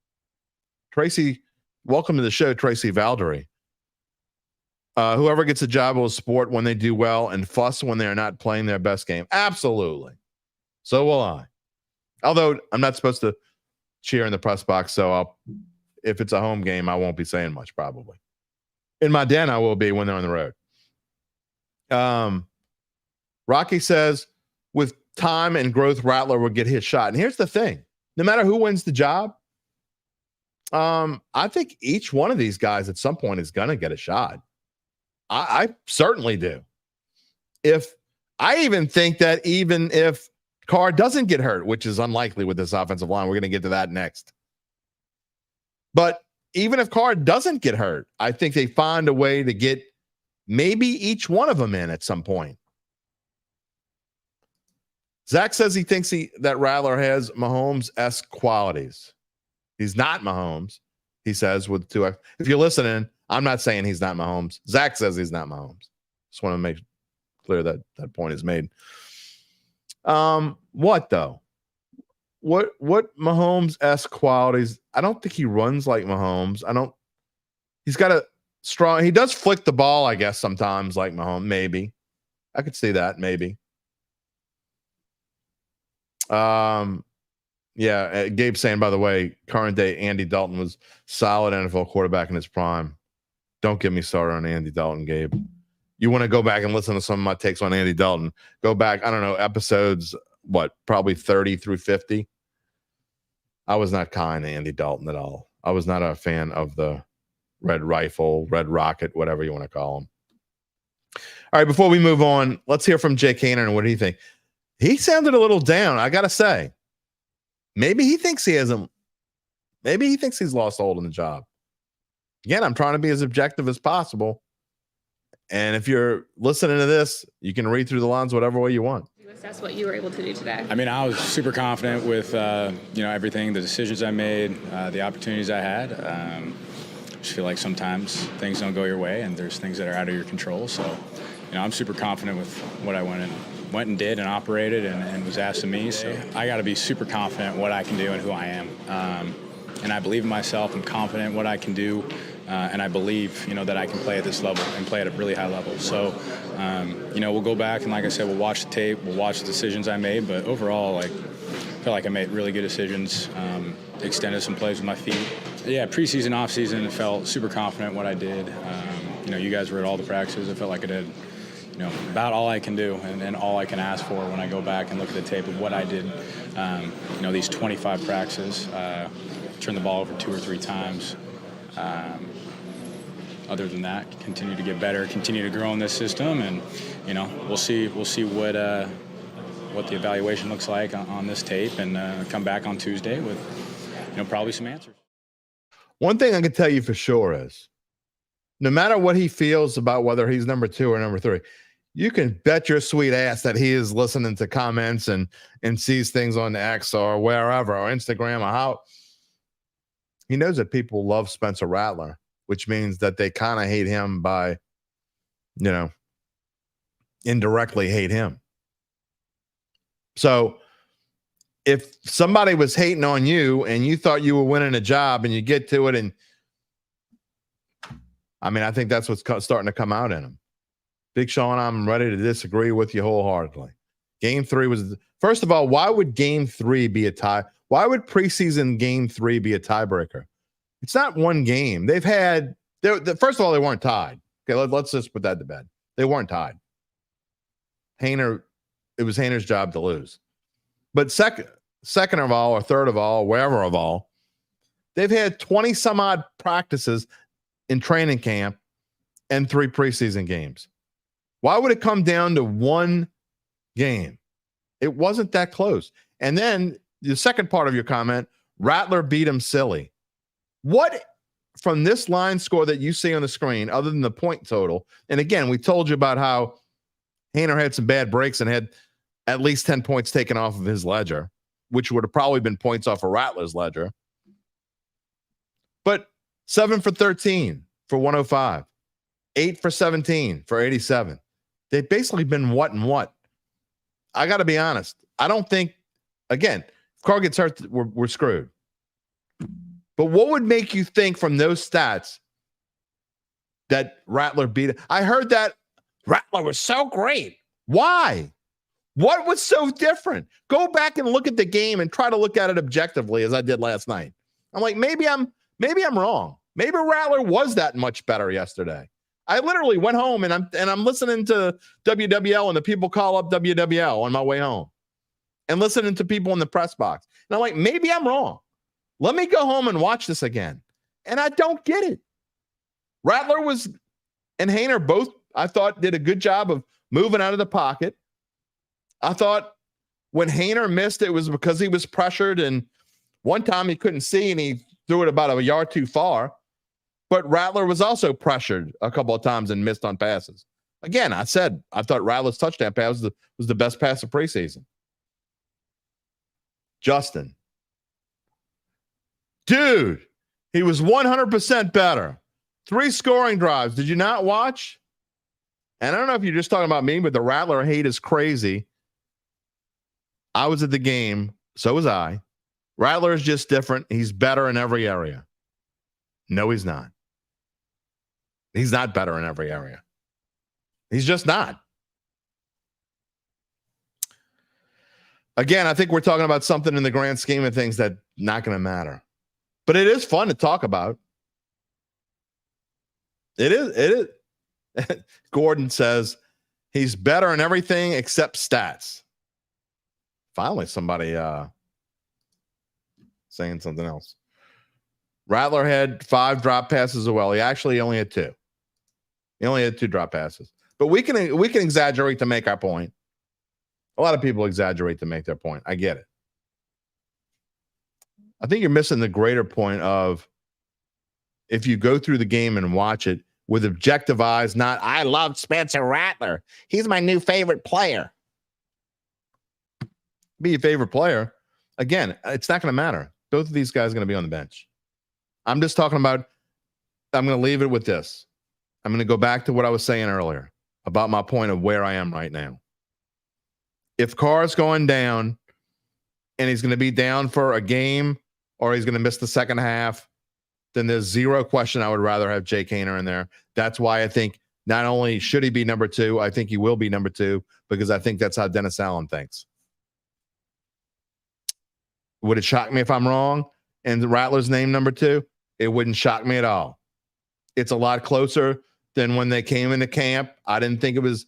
Tracy, welcome to the show, Tracy Valdery. Whoever gets a job will sport when they do well and fuss when they are not playing their best game. Absolutely. So will I. Although I'm not supposed to cheer in the press box, so if it's a home game, I won't be saying much probably. In my den, I will be when they're on the road. Rocky says, with time and growth, Rattler will get his shot. And here's the thing. No matter who wins the job, I think each one of these guys at some point is going to get a shot. I certainly do. I even think that even if Carr doesn't get hurt, which is unlikely with this offensive line, we're going to get to that next. But even if Carr doesn't get hurt, I think they find a way to get maybe each one of them in at some point. Zach says he thinks that Rattler has Mahomes-esque qualities. He's not Mahomes, he says, with 2X. If you're listening, I'm not saying he's not Mahomes. Zach says he's not Mahomes. Just want to make clear that that point is made. What though? What Mahomes-esque qualities? I don't think he runs like Mahomes. He's got a strong, he does flick the ball, I guess, sometimes like Mahomes. Maybe. I could see that, maybe. Yeah, Gabe saying, by the way, current day Andy Dalton was solid NFL quarterback in his prime. Don't get me started on Andy Dalton, Gabe. You want to go back and listen to some of my takes on Andy Dalton, go back, I don't know, episodes, probably 30 through 50. I was not kind to Andy Dalton at all. I was not a fan of the Red Rifle, Red Rocket, whatever you want to call him. All right, before we move on, let's hear from Jake Haener and what do you think? He sounded a little down, I got to say. Maybe he thinks he hasn't. Maybe he thinks he's lost hold on the job. Again, I'm trying to be as objective as possible. And if you're listening to this, you can read through the lines whatever way you want. You assess what you were able to do today. I mean, I was super confident with everything, the decisions I made, the opportunities I had. I just feel like sometimes things don't go your way, and there's things that are out of your control. So, I'm super confident with what I went and did and operated and was asked of me. So I got to be super confident in what I can do and who I am. And I believe in myself. I'm confident in what I can do. And I believe, that I can play at this level and play at a really high level. So, we'll go back and, like I said, we'll watch the tape, we'll watch the decisions I made. But overall, I feel like I made really good decisions, extended some plays with my feet. Yeah, preseason, offseason, felt super confident in what I did. You guys were at all the practices. I felt like I did, about all I can do and all I can ask for when I go back and look at the tape of what I did. These 25 practices, turned the ball over 2 or 3 times. Other than that, continue to get better, continue to grow in this system, and we'll see what the evaluation looks like on this tape, and come back on Tuesday with probably some answers. One thing I can tell you for sure is, no matter what he feels about whether he's number 2 or number 3, you can bet your sweet ass that he is listening to comments and sees things on X or wherever or Instagram or how. He knows that people love Spencer Rattler, which means that they kind of hate him by, indirectly hate him. So if somebody was hating on you and you thought you were winning a job and you get to it, and I think that's what's starting to come out in him. Big Sean, I'm ready to disagree with you wholeheartedly. Game 3 was, first of all, why would Game 3 be a tie? Why would preseason Game 3 be a tiebreaker? It's not one game. They've had, first of all, they weren't tied. Okay, let's just put that to bed. They weren't tied. Haener, it was Haener's job to lose. But second of all, or third of all, wherever of all, they've had 20 some odd practices in training camp and 3 preseason games. Why would it come down to one game? It wasn't that close. And then the second part of your comment, Rattler beat him silly. What from this line score that you see on the screen, other than the point total, and again, we told you about how Haener had some bad breaks and had at least 10 points taken off of his ledger, which would have probably been points off of Rattler's ledger. But 7 for 13 for 105, 8 for 17 for 87. They've basically been what and what. I got to be honest. I don't think, again, if Carr gets hurt, we're screwed. But what would make you think from those stats that Rattler beat it? I heard that Rattler was so great. Why? What was so different? Go back and look at the game and try to look at it objectively as I did last night. I'm like, maybe I'm wrong. Maybe Rattler was that much better yesterday. I literally went home and I'm listening to WWL and the people call up WWL on my way home and listening to people in the press box. And I'm like, maybe I'm wrong. Let me go home and watch this again. And I don't get it. Rattler and Haener both, I thought, did a good job of moving out of the pocket. I thought when Haener missed, it was because he was pressured, and one time he couldn't see and he threw it about a yard too far. But Rattler was also pressured a couple of times and missed on passes. Again, I said I thought Rattler's touchdown pass was the best pass of preseason. Justin. Dude, he was 100% better. 3 scoring drives. Did you not watch? And I don't know if you're just talking about me, but the Rattler hate is crazy. I was at the game. So was I. Rattler is just different. He's better in every area. No, he's not. He's not better in every area. He's just not. Again, I think we're talking about something in the grand scheme of things that's not going to matter. But it is fun to talk about. It is. Gordon says he's better in everything except stats. Finally, somebody saying something else. Rattler had 5 drop passes as well. He actually only had 2. He only had 2 drop passes. But we can exaggerate to make our point. A lot of people exaggerate to make their point. I get it. I think you're missing the greater point of if you go through the game and watch it with objective eyes, not, I love Spencer Rattler. He's my new favorite player. Be your favorite player. Again, it's not going to matter. Both of these guys are going to be on the bench. I'm just talking about, I'm going to leave it with this. I'm going to go back to what I was saying earlier about my point of where I am right now. If Carr's going down and he's going to be down for a game or he's going to miss the second half, then there's zero question I would rather have Jake Haener in there. That's why I think not only should he be number 2, I think he will be number 2 because I think that's how Dennis Allen thinks. Would it shock me if I'm wrong and Rattler's name number 2? It wouldn't shock me at all. It's a lot closer than when they came into camp. I didn't think it was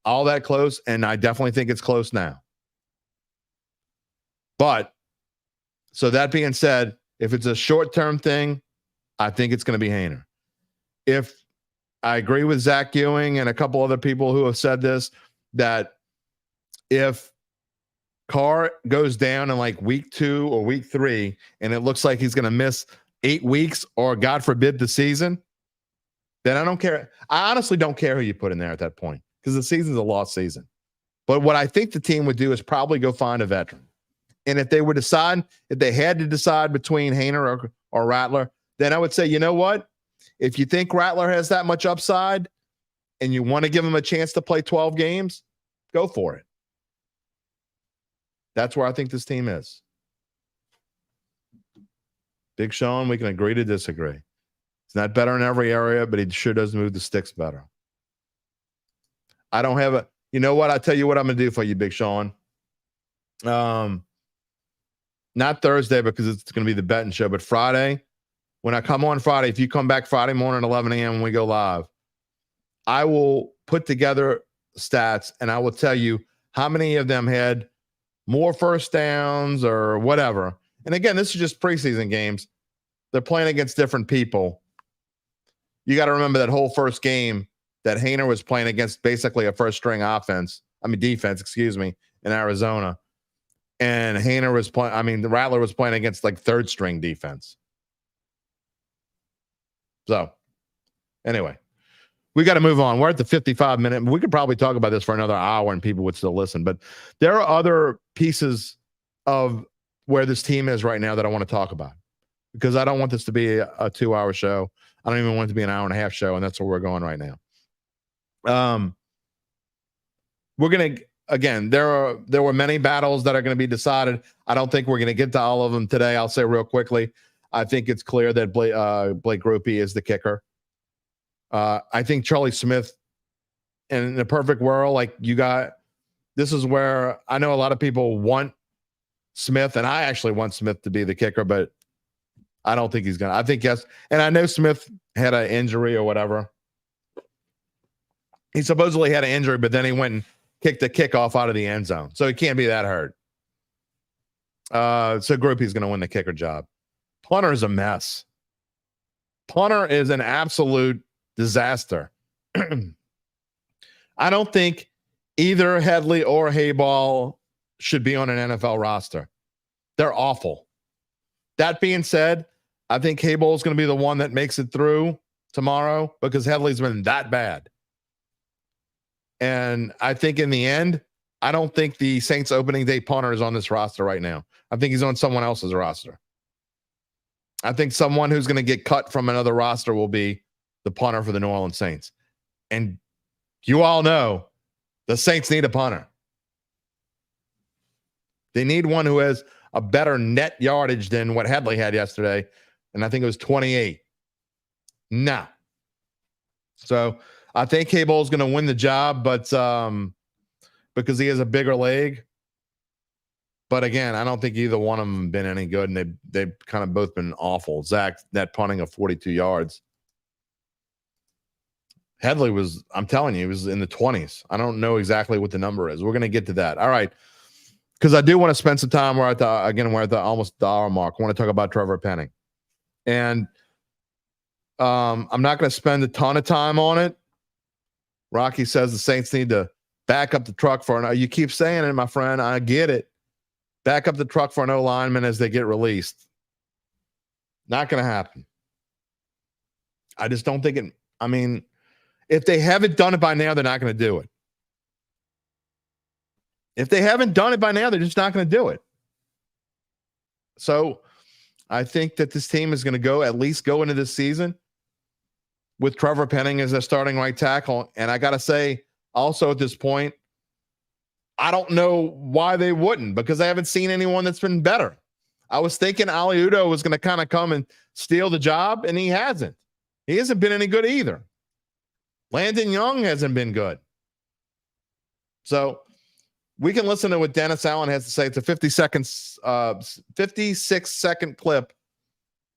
all that close, and I definitely think it's close now. But, so that being said, if it's a short-term thing, I think it's going to be Haener. If I agree with Zach Ewing and a couple other people who have said this, that if Carr goes down in like week 2 or week 3, and it looks like he's going to miss 8 weeks or, God forbid, the season, then I don't care. I honestly don't care who you put in there at that point because the season's a lost season. But what I think the team would do is probably go find a veteran. And if they had to decide between Haener or Rattler, then I would say, you know what? If you think Rattler has that much upside and you want to give him a chance to play 12 games, go for it. That's where I think this team is. Big Sean, we can agree to disagree. He's not better in every area, but he sure does move the sticks better. I don't have you know what? I'll tell you what I'm going to do for you, Big Sean. Not Thursday because it's going to be the betting show, but Friday. When I come on Friday, if you come back Friday morning at 11 a.m. when we go live, I will put together stats and I will tell you how many of them had more first downs or whatever. And again, this is just preseason games. They're playing against different people. You got to remember that whole first game that Haener was playing against basically a first string defense, in Arizona. And Haener was the Rattler was playing against like third string defense. So anyway, we got to move on. We're at the 55-minute. We could probably talk about this for another hour and people would still listen. But there are other pieces of where this team is right now that I want to talk about, because I don't want this to be a 2-hour show. I don't even want it to be an hour and a half show, and that's where we're going right now. We're going to, again, there were many battles that are going to be decided. I don't think we're going to get to all of them today. I'll say real quickly, I think it's clear that Blake Grupe is the kicker. I think Charlie Smith, in a perfect world, this is where I know a lot of people want Smith, and I actually want Smith to be the kicker, but I don't think he's going to. I think yes. And I know Smith had an injury or whatever. He supposedly had an injury, but then he went and kicked the kickoff out of the end zone. So he can't be that hurt. So Grupe's going to win the kicker job. Punter is a mess. Punter is an absolute disaster. I don't think either Headley or Hayball should be on an NFL roster. They're awful. That being said, I think Hayball is going to be the one that makes it through tomorrow because Headley's been that bad. And I think in the end, I don't think the Saints opening day punter is on this roster right now. I think he's on someone else's roster. I think someone who's going to get cut from another roster will be the punter for the New Orleans Saints. And you all know the Saints need a punter. They need one who has a better net yardage than what Headley had yesterday. And I think it was 28. No. So I think Cable is going to win the job, but because he has a bigger leg. But again, I don't think either one of them have been any good, and they've kind of both been awful. Zach, that punting of 42 yards. Headley was, I'm telling you, he was in the 20s. I don't know exactly what the number is. We're going to get to that. All right. Because I do want to spend some time. We're at the almost the hour mark. I want to talk about Trevor Penning. And I'm not going to spend a ton of time on it. Rocky says the Saints need to back up the truck for an. You keep saying it, my friend. I get it. Back up the truck for an O lineman as they get released. Not going to happen. I just don't think it. I mean, if they haven't done it by now, they're not going to do it. If they haven't done it by now, they're just not going to do it. So I think that this team is going to at least go into this season with Trevor Penning as their starting right tackle. And I got to say, also at this point, I don't know why they wouldn't, because I haven't seen anyone that's been better. I was thinking Ali Udo was going to kind of come and steal the job, and he hasn't. He hasn't been any good either. Landon Young hasn't been good. So we can listen to what Dennis Allen has to say. It's a 56-second clip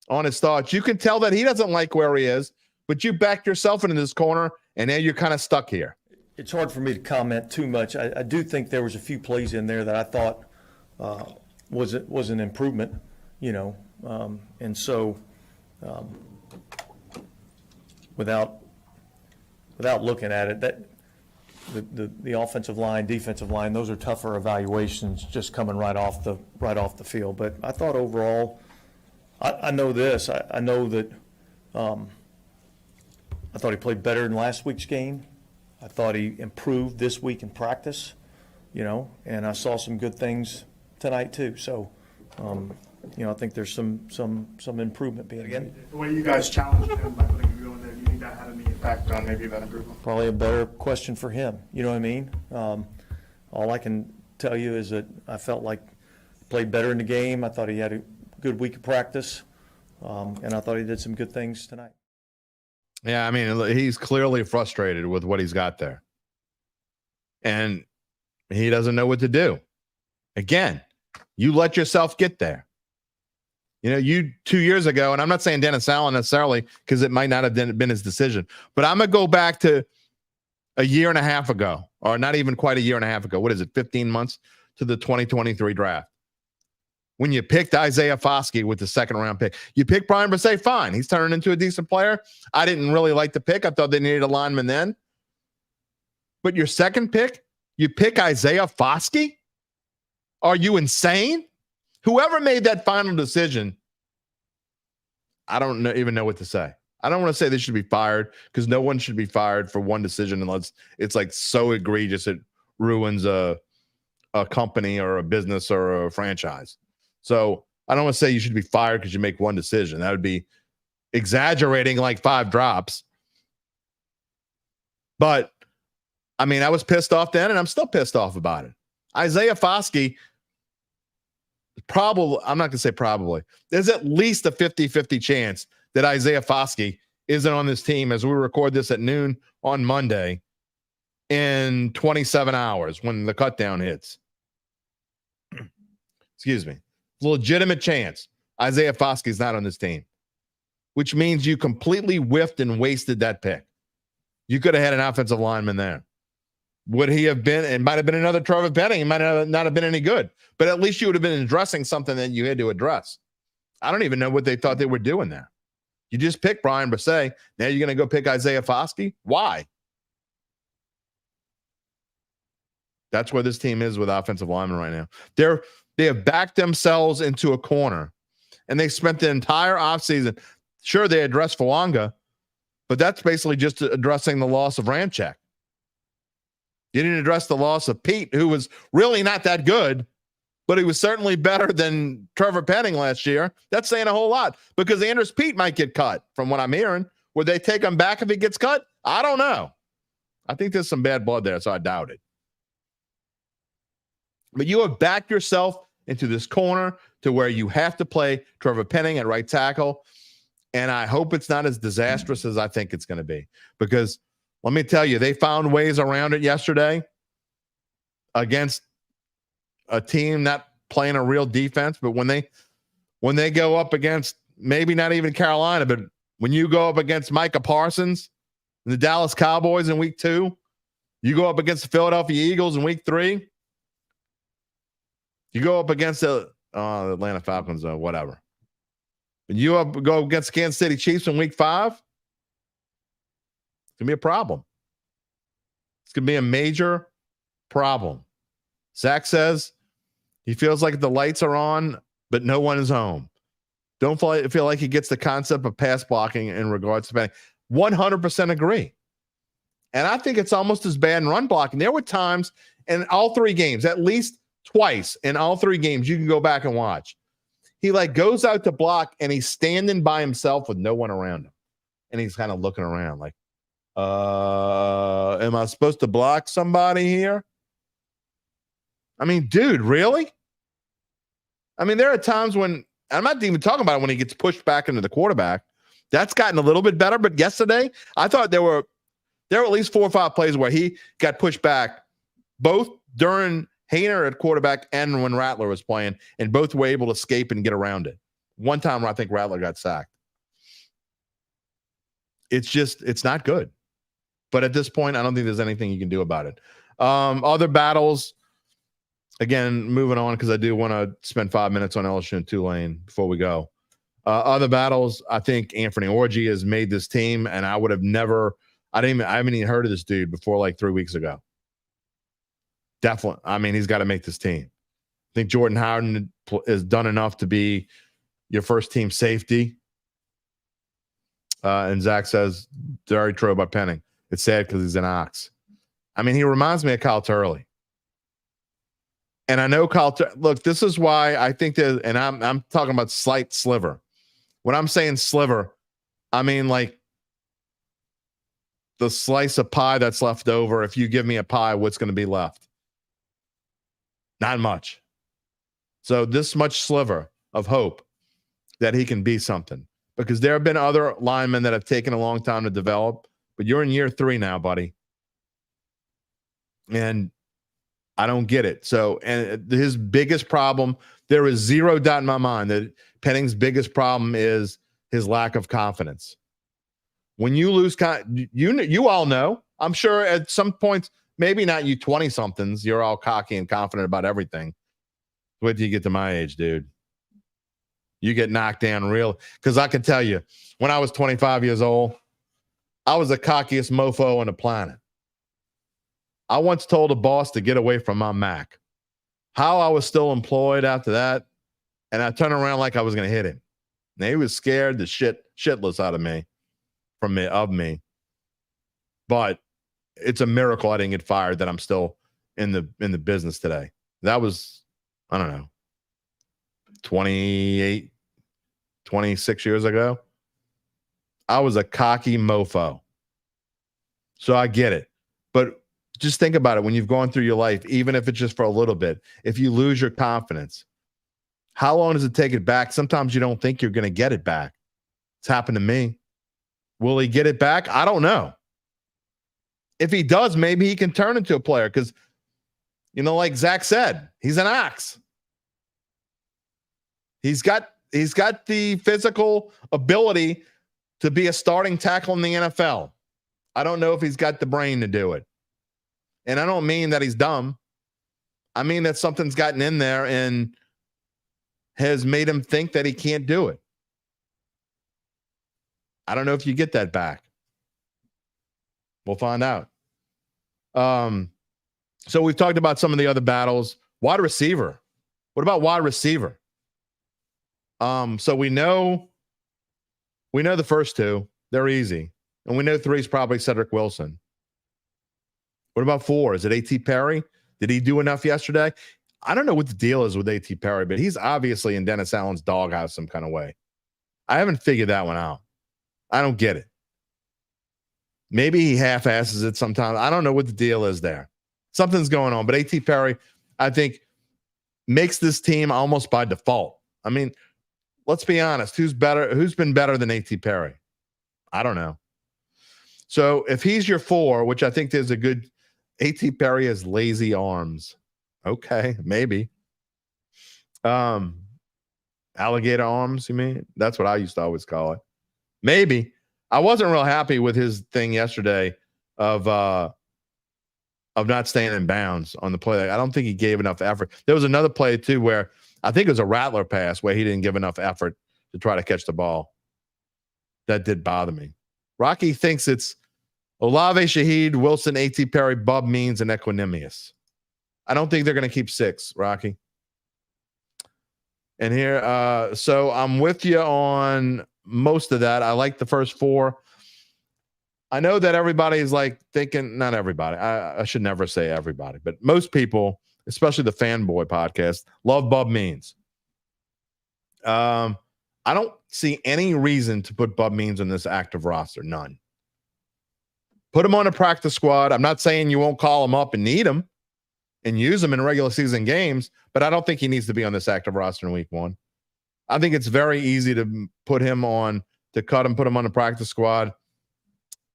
on his thoughts. You can tell that he doesn't like where he is, but you backed yourself into this corner, and now you're kind of stuck here. It's hard for me to comment too much. I do think there was a few plays in there that I thought was an improvement, and so without looking at it, that the offensive line, defensive line, those are tougher evaluations just coming right off the field. But I thought overall, I know this. I know that I thought he played better than last week's game. I thought he improved this week in practice, and I saw some good things tonight too. So, I think there's some improvement being again. The way you guys challenged him by putting him in there, do you think that had any effect on maybe that improvement? Probably a better question for him. You know what I mean? All I can tell you is that I felt like he played better in the game. I thought he had a good week of practice, and I thought he did some good things tonight. Yeah, I mean, he's clearly frustrated with what he's got there. And he doesn't know what to do. Again, you let yourself get there. You 2 years ago, and I'm not saying Dennis Allen necessarily because it might not have been his decision, but I'm going to go back to a year and a half ago, or not even quite a year and a half ago. What is it, 15 months to the 2023 draft? When you picked Isaiah Foskey with the second-round pick. You picked Brian Bresee, fine. He's turning into a decent player. I didn't really like the pick. I thought they needed a lineman then. But your second pick, you pick Isaiah Foskey? Are you insane? Whoever made that final decision, I don't even know what to say. I don't want to say they should be fired because no one should be fired for one decision unless it's like so egregious it ruins a company or a business or a franchise. So I don't want to say you should be fired because you make one decision. That would be exaggerating like 5 drops. But, I mean, I was pissed off then, and I'm still pissed off about it. Isaiah Foskey, I'm not going to say probably. There's at least a 50-50 chance that Isaiah Foskey isn't on this team as we record this at noon on Monday in 27 hours when the cutdown hits. Excuse me. Legitimate chance Isaiah Foskey's not on this team, which means you completely whiffed and wasted that pick. You could have had an offensive lineman there. Would he have been? It might have been another Trevor Penning. He might not have been any good, but at least you would have been addressing something that you had to address. I don't even know what they thought they were doing there. You just picked Brian Bresee. Now you're going to go pick Isaiah Foskey? Why? That's where this team is with offensive linemen right now. They have backed themselves into a corner, and they spent the entire offseason. Sure, they addressed Fawanga, but that's basically just addressing the loss of Ramczyk. You didn't address the loss of Pete, who was really not that good, but he was certainly better than Trevor Penning last year. That's saying a whole lot because Anders Pete might get cut from what I'm hearing. Would they take him back if he gets cut? I don't know. I think there's some bad blood there, so I doubt it. But you have backed yourself into this corner to where you have to play Trevor Penning at right tackle. And I hope it's not as disastrous as I think it's going to be. Because let me tell you, they found ways around it yesterday against a team not playing a real defense. But when they go up against maybe not even Carolina, but when you go up against Micah Parsons and the Dallas Cowboys in week 2, you go up against the Philadelphia Eagles in week 3, you go up against the Atlanta Falcons or whatever. When you go against the Kansas City Chiefs in week 5, it's going to be a problem. It's going to be a major problem. Zach says he feels like the lights are on, but no one is home. Don't feel like he gets the concept of pass blocking in regards to Penning. 100% agree. And I think it's almost as bad in run blocking. There were times in all 3 games, at least twice in all 3 games, you can go back and watch. He goes out to block and he's standing by himself with no one around him. And he's kind of looking around like, am I supposed to block somebody here? I mean, dude, really? I mean, there are times when, I'm not even talking about when he gets pushed back into the quarterback. That's gotten a little bit better. But yesterday, I thought there were at least 4 or 5 plays where he got pushed back, both during Haener at quarterback and when Rattler was playing, and both were able to escape and get around it. One time I think Rattler got sacked. It's not good. But at this point, I don't think there's anything you can do about it. Other battles, again, moving on because I do want to spend 5 minutes on LSU and Tulane before we go. Other battles, I think Anthony Orji has made this team, and I would have never – I haven't even heard of this dude before like 3 weeks ago. Definitely. I mean, he's got to make this team. I think Jordan Howden has done enough to be your first team safety. And Zach says, very true about Penning. It's sad because he's an ox. I mean, he reminds me of Kyle Turley. And I know look, this is why I think that, and I'm talking about slight sliver. When I'm saying sliver, I mean like the slice of pie that's left over. If you give me a pie, what's going to be left? Not much. So this much sliver of hope that he can be something, because there have been other linemen that have taken a long time to develop, but you're in year 3 now, buddy. And I don't get it. So, and his biggest problem, there is zero doubt in my mind that Penning's biggest problem is his lack of confidence. When you lose, you all know, I'm sure at some points, maybe not you 20-somethings, you're all cocky and confident about everything. Wait till you get to my age, dude. You get knocked down real. Because I can tell you, when I was 25 years old, I was the cockiest mofo on the planet. I once told a boss to get away from my Mac. How I was still employed after that, and I turned around like I was going to hit him. And he was scared the shitless out of me, of me. But it's a miracle I didn't get fired, that I'm still in the business today. That was, I don't know, 26 years ago. I was a cocky mofo. So I get it. But just think about it when you've gone through your life, even if it's just for a little bit, if you lose your confidence, how long does it take it back? Sometimes you don't think you're going to get it back. It's happened to me. Will he get it back? I don't know. If he does, maybe he can turn into a player because, like Zach said, he's an ox. He's got the physical ability to be a starting tackle in the NFL. I don't know if he's got the brain to do it. And I don't mean that he's dumb. I mean that something's gotten in there and has made him think that he can't do it. I don't know if you get that back. We'll find out. So we've talked about some of the other battles. Wide receiver. What about wide receiver? So we know the first two. They're easy. And we know 3 is probably Cedric Wilson. What about 4? Is it A.T. Perry? Did he do enough yesterday? I don't know what the deal is with A.T. Perry, but he's obviously in Dennis Allen's doghouse some kind of way. I haven't figured that one out. I don't get it. Maybe he half-asses it sometimes. I don't know what the deal is there. Something's going on. But A.T. Perry, I think, makes this team almost by default. I mean, let's be honest. Who's been better than A.T. Perry? I don't know. So if he's your 4, which I think there's a good A.T. Perry has lazy arms. Okay, maybe. Alligator arms, you mean? That's what I used to always call it. Maybe. I wasn't real happy with his thing yesterday of not staying in bounds on the play. I don't think he gave enough effort. There was another play too where I think it was a Rattler pass where he didn't give enough effort to try to catch the ball. That did bother me. Rocky thinks it's Olave, Shaheed, Wilson, A.T. Perry, Bub Means, and Equanimous. I don't think they're going to keep 6, Rocky. And here, so I'm with you on most of that. I like the first 4. I know that everybody's like thinking, not everybody. I should never say everybody, but most people, especially the Fanboy podcast, love Bub Means. I don't see any reason to put Bub Means on this active roster. None. Put him on a practice squad. I'm not saying you won't call him up and need him and use him in regular season games, but I don't think he needs to be on this active roster in week 1. I think it's very easy to put him on, to cut him, put him on the practice squad.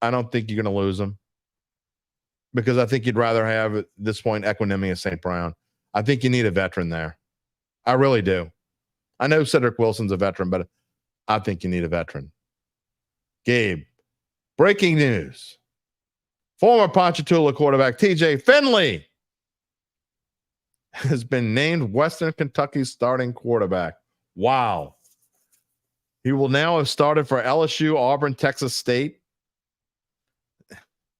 I don't think you're going to lose him because I think you'd rather have at this point Equanimous St. Brown. I think you need a veteran there. I really do. I know Cedric Wilson's a veteran, but I think you need a veteran. Gabe, breaking news. Former Ponchatoula quarterback TJ Finley has been named Western Kentucky's starting quarterback. Wow. He will now have started for LSU, Auburn, Texas State,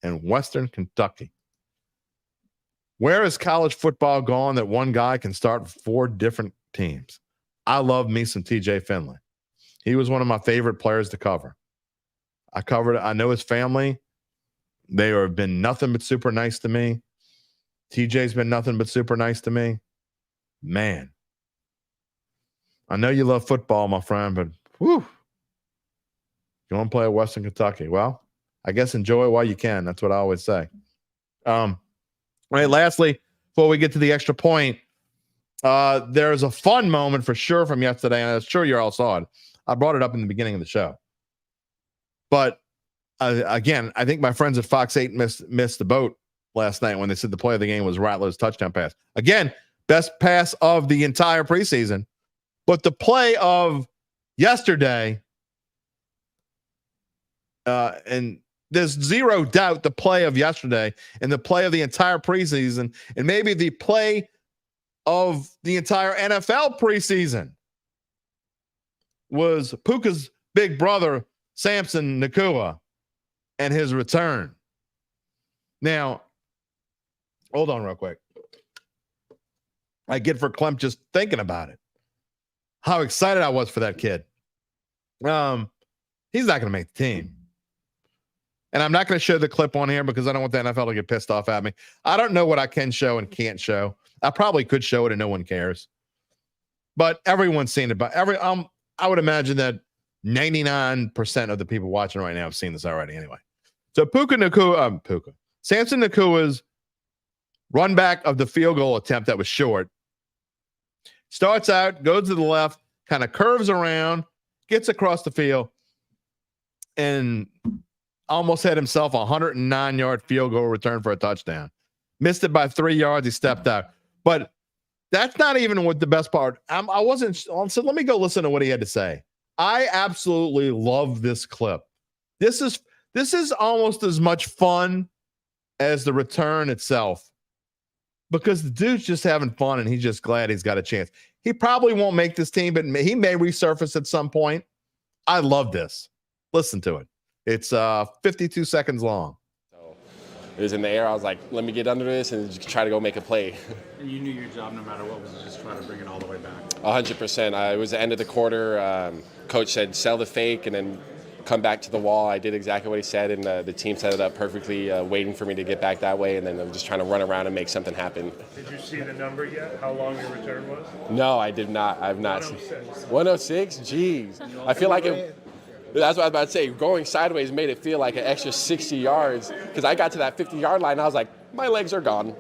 and Western Kentucky. Where has college football gone that one guy can start 4 different teams? I love me some TJ Finley. He was one of my favorite players to cover. I know his family. They have been nothing but super nice to me. TJ's been nothing but super nice to me. Man. I know you love football, my friend, but whew. You want to play at Western Kentucky? Well, I guess enjoy it while you can. That's what I always say. All right, lastly, before we get to the extra point, there's a fun moment for sure from yesterday, and I'm sure you all saw it. I brought it up in the beginning of the show. But again, I think my friends at Fox 8 missed the boat last night when they said the play of the game was Rattler's touchdown pass. Again, best pass of the entire preseason. But the play of yesterday, and there's zero doubt the play of yesterday and the play of the entire preseason and maybe the play of the entire NFL preseason was Puka's big brother, Samson Nacua, and his return. Now, hold on real quick. I get for Clem just thinking about it. How excited I was for that kid. He's not going to make the team. And I'm not going to show the clip on here because I don't want the NFL to get pissed off at me. I don't know what I can show and can't show. I probably could show it and no one cares. But everyone's seen it. But I would imagine that 99% of the people watching right now have seen this already anyway. So Samson Nacua's run back of the field goal attempt that was short. Starts out, goes to the left, kind of curves around, gets across the field, and almost had himself a 109-yard field goal return for a touchdown. Missed it by 3 yards. He stepped out. But that's not even what the best part. I wasn't. So let me go listen to what he had to say. I absolutely love this clip. This is almost as much fun as the return itself because the dude's just having fun and he's just glad he's got a chance. He probably won't make this team, but he may resurface at some point. I love this. Listen to it. It's 52 seconds long. So it was in the air. I was like, let me get under this and just try to go make a play. And you knew your job no matter what was just try to bring it all the way back. 100%. It was the end of the quarter. Coach said, sell the fake and then come back to the wall. I did exactly what he said, and the team set it up perfectly, waiting for me to get back that way, and then I'm just trying to run around and make something happen. Did you see the number yet? How long your return was? No, I did not. I've not. 106. 106? Jeez. I feel like it. That's what I was about to say. Going sideways made it feel like an extra 60 yards because I got to that 50-yard line and I was like, my legs are gone.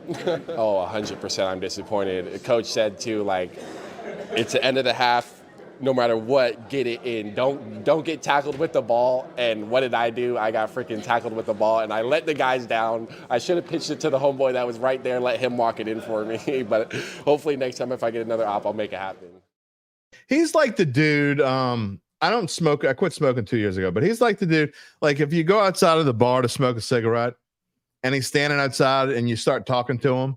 Oh, 100% I'm disappointed. The coach said, too, like, it's the end of the half. No matter what, get it in. Don't get tackled with the ball. And what did I do? I got freaking tackled with the ball, and I let the guys down. I should have pitched it to the homeboy that was right there, let him walk it in for me. But hopefully next time if I get another op, I'll make it happen. He's like the dude. I don't smoke. I quit smoking 2 years ago, but he's like the dude. Like if you go outside of the bar to smoke a cigarette and he's standing outside and you start talking to him,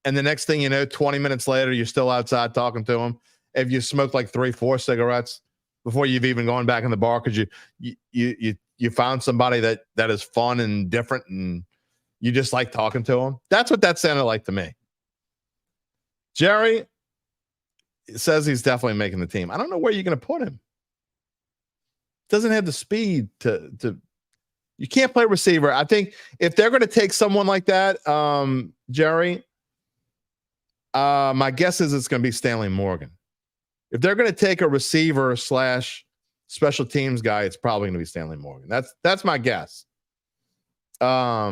and the next thing you know, 20 minutes later, you're still outside talking to him. If you smoked like 3-4 cigarettes before you've even gone back in the bar because you found somebody that is fun and different and you just like talking to him. That's what that sounded like to me. Jerry says he's definitely making the team. I don't know where you're going to put him. Doesn't have the speed to you can't play receiver. I think if they're going to take someone like that, Jerry, my guess is it's going to be Stanley Morgan. If they're going to take a receiver / special teams guy, it's probably going to be Stanley Morgan. That's my guess. I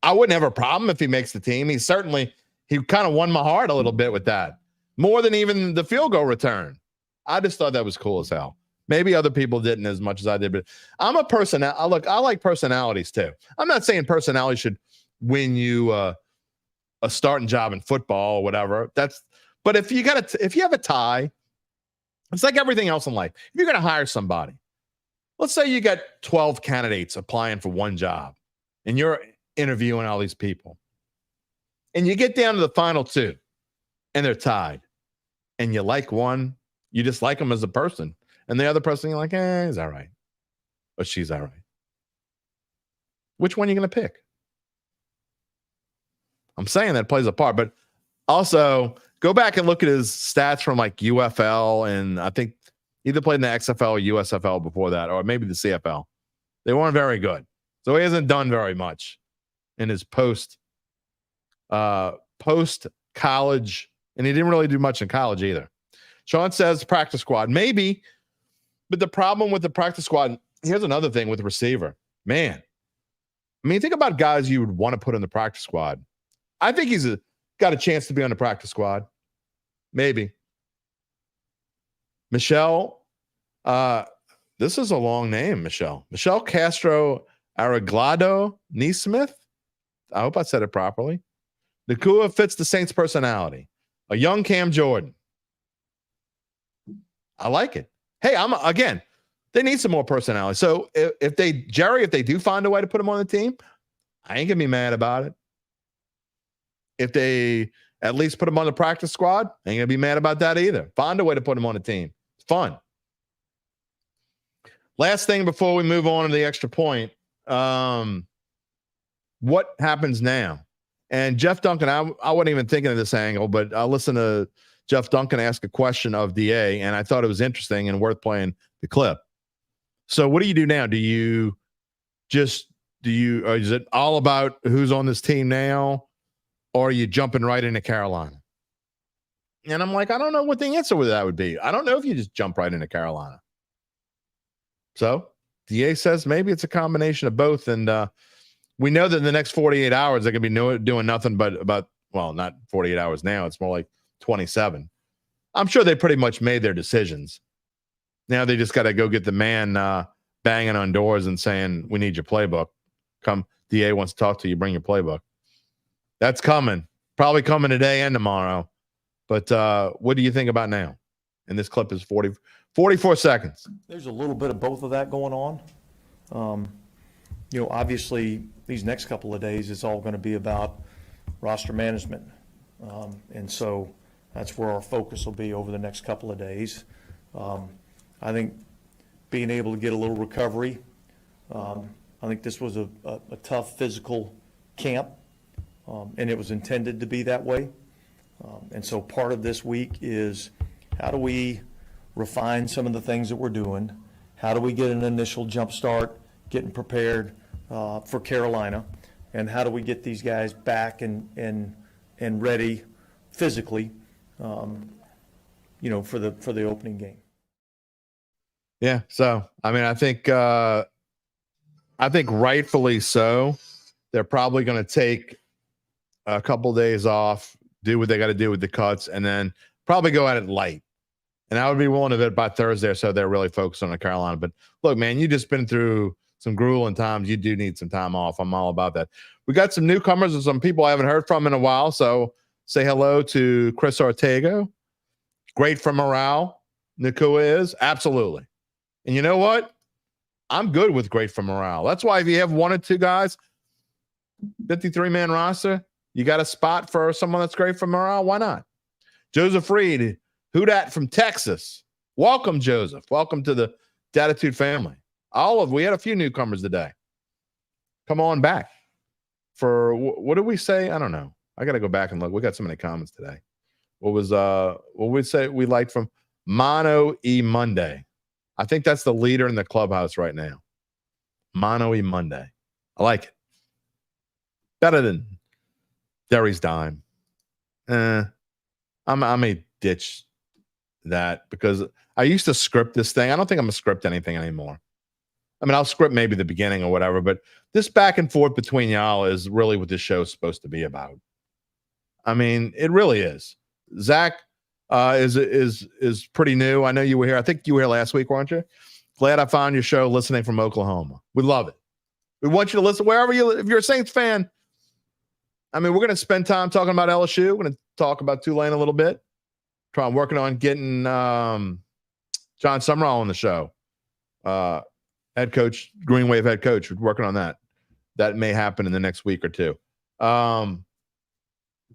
wouldn't have a problem if he makes the team. He kind of won my heart a little bit with that. More than even the field goal return. I just thought that was cool as hell. Maybe other people didn't as much as I did, but I'm a person. I like personalities too. I'm not saying personality should win you a starting job in football or whatever. But if you have a tie, it's like everything else in life. If you're going to hire somebody, let's say you got 12 candidates applying for one job and you're interviewing all these people and you get down to the final two and they're tied and you like one, you just like them as a person. And the other person, you're like, he's all right. Or she's all right. Which one are you going to pick? I'm saying that plays a part, but also go back and look at his stats from like UFL, and I think either played in the XFL or USFL before that, or maybe the CFL. They weren't very good. So he hasn't done very much in his post college, and he didn't really do much in college either. Sean says practice squad. Maybe, but the problem with the practice squad, here's another thing with the receiver. Man, I mean, think about guys you would want to put in the practice squad. I think he's got a chance to be on the practice squad. Maybe. Michelle, this is a long name, Michelle. Michelle Castro Arreglado Neesmith. I hope I said it properly. Nacua fits the Saints' personality. A young Cam Jordan. I like it. Hey, They need some more personality. So if they do find a way to put him on the team, I ain't gonna be mad about it. If they at least put him on the practice squad, I ain't gonna be mad about that either. Find a way to put him on the team. It's fun. Last thing before we move on to the extra point. What happens now? And Jeff Duncan, I wasn't even thinking of this angle, but I listened to Jeff Duncan ask a question of DA, and I thought it was interesting and worth playing the clip. So what do you do now? Is it all about who's on this team now, or are you jumping right into Carolina? And I'm like, I don't know what the answer with that would be. I don't know if you just jump right into Carolina. So DA says maybe it's a combination of both. And we know that in the next 48 hours, they're going to be doing nothing but not 48 hours now. It's more like 27. I'm sure they pretty much made their decisions. Now they just got to go get the man banging on doors and saying, we need your playbook. Come, DA wants to talk to you. Bring your playbook. That's coming. Probably coming today and tomorrow. But what do you think about now? And this clip is 44 seconds. There's a little bit of both of that going on. Obviously, these next couple of days, it's all going to be about roster management. And so that's where our focus will be over the next couple of days. I think being able to get a little recovery. I think this was a tough physical camp, and it was intended to be that way. And so part of this week is how do we refine some of the things that we're doing? How do we get an initial jump start, getting prepared for Carolina? And how do we get these guys back and ready physically, for the opening game? Yeah. So, I think rightfully so. They're probably going to take a couple days off, do what they got to do with the cuts, and then probably go at it light. And I would be willing to bet by Thursday or so they're really focused on the Carolina. But look, man, you just been through some grueling times. You do need some time off. I'm all about that. We got some newcomers and some people I haven't heard from in a while. So say hello to Chris Ortega. Great for morale. Nakua is. Absolutely. And you know what? I'm good with great for morale. That's why if you have one or two guys, 53-man roster, you got a spot for someone that's great for morale. Why not? Joseph Reed, who dat from Texas? Welcome, Joseph. Welcome to the Dattitude family. We had a few newcomers today. Come on back. For what did we say? I don't know. I got to go back and look. We got so many comments today. What we say we liked from Mono E Monday? I think that's the leader in the clubhouse right now. Mono E Monday. I like it. Better than Derry's dime. I may ditch that because I used to script this thing. I don't think I'm going to script anything anymore. I'll script maybe the beginning or whatever, but this back and forth between y'all is really what this show is supposed to be about. It really is. Zach is pretty new. I know you were here. I think you were here last week, weren't you? Glad I found your show listening from Oklahoma. We love it. We want you to listen wherever if you're a Saints fan. We're going to spend time talking about LSU. We're going to talk about Tulane a little bit. Working on getting John Summerall on the show. Head coach, Green Wave head coach. We're working on that. That may happen in the next week or two. We're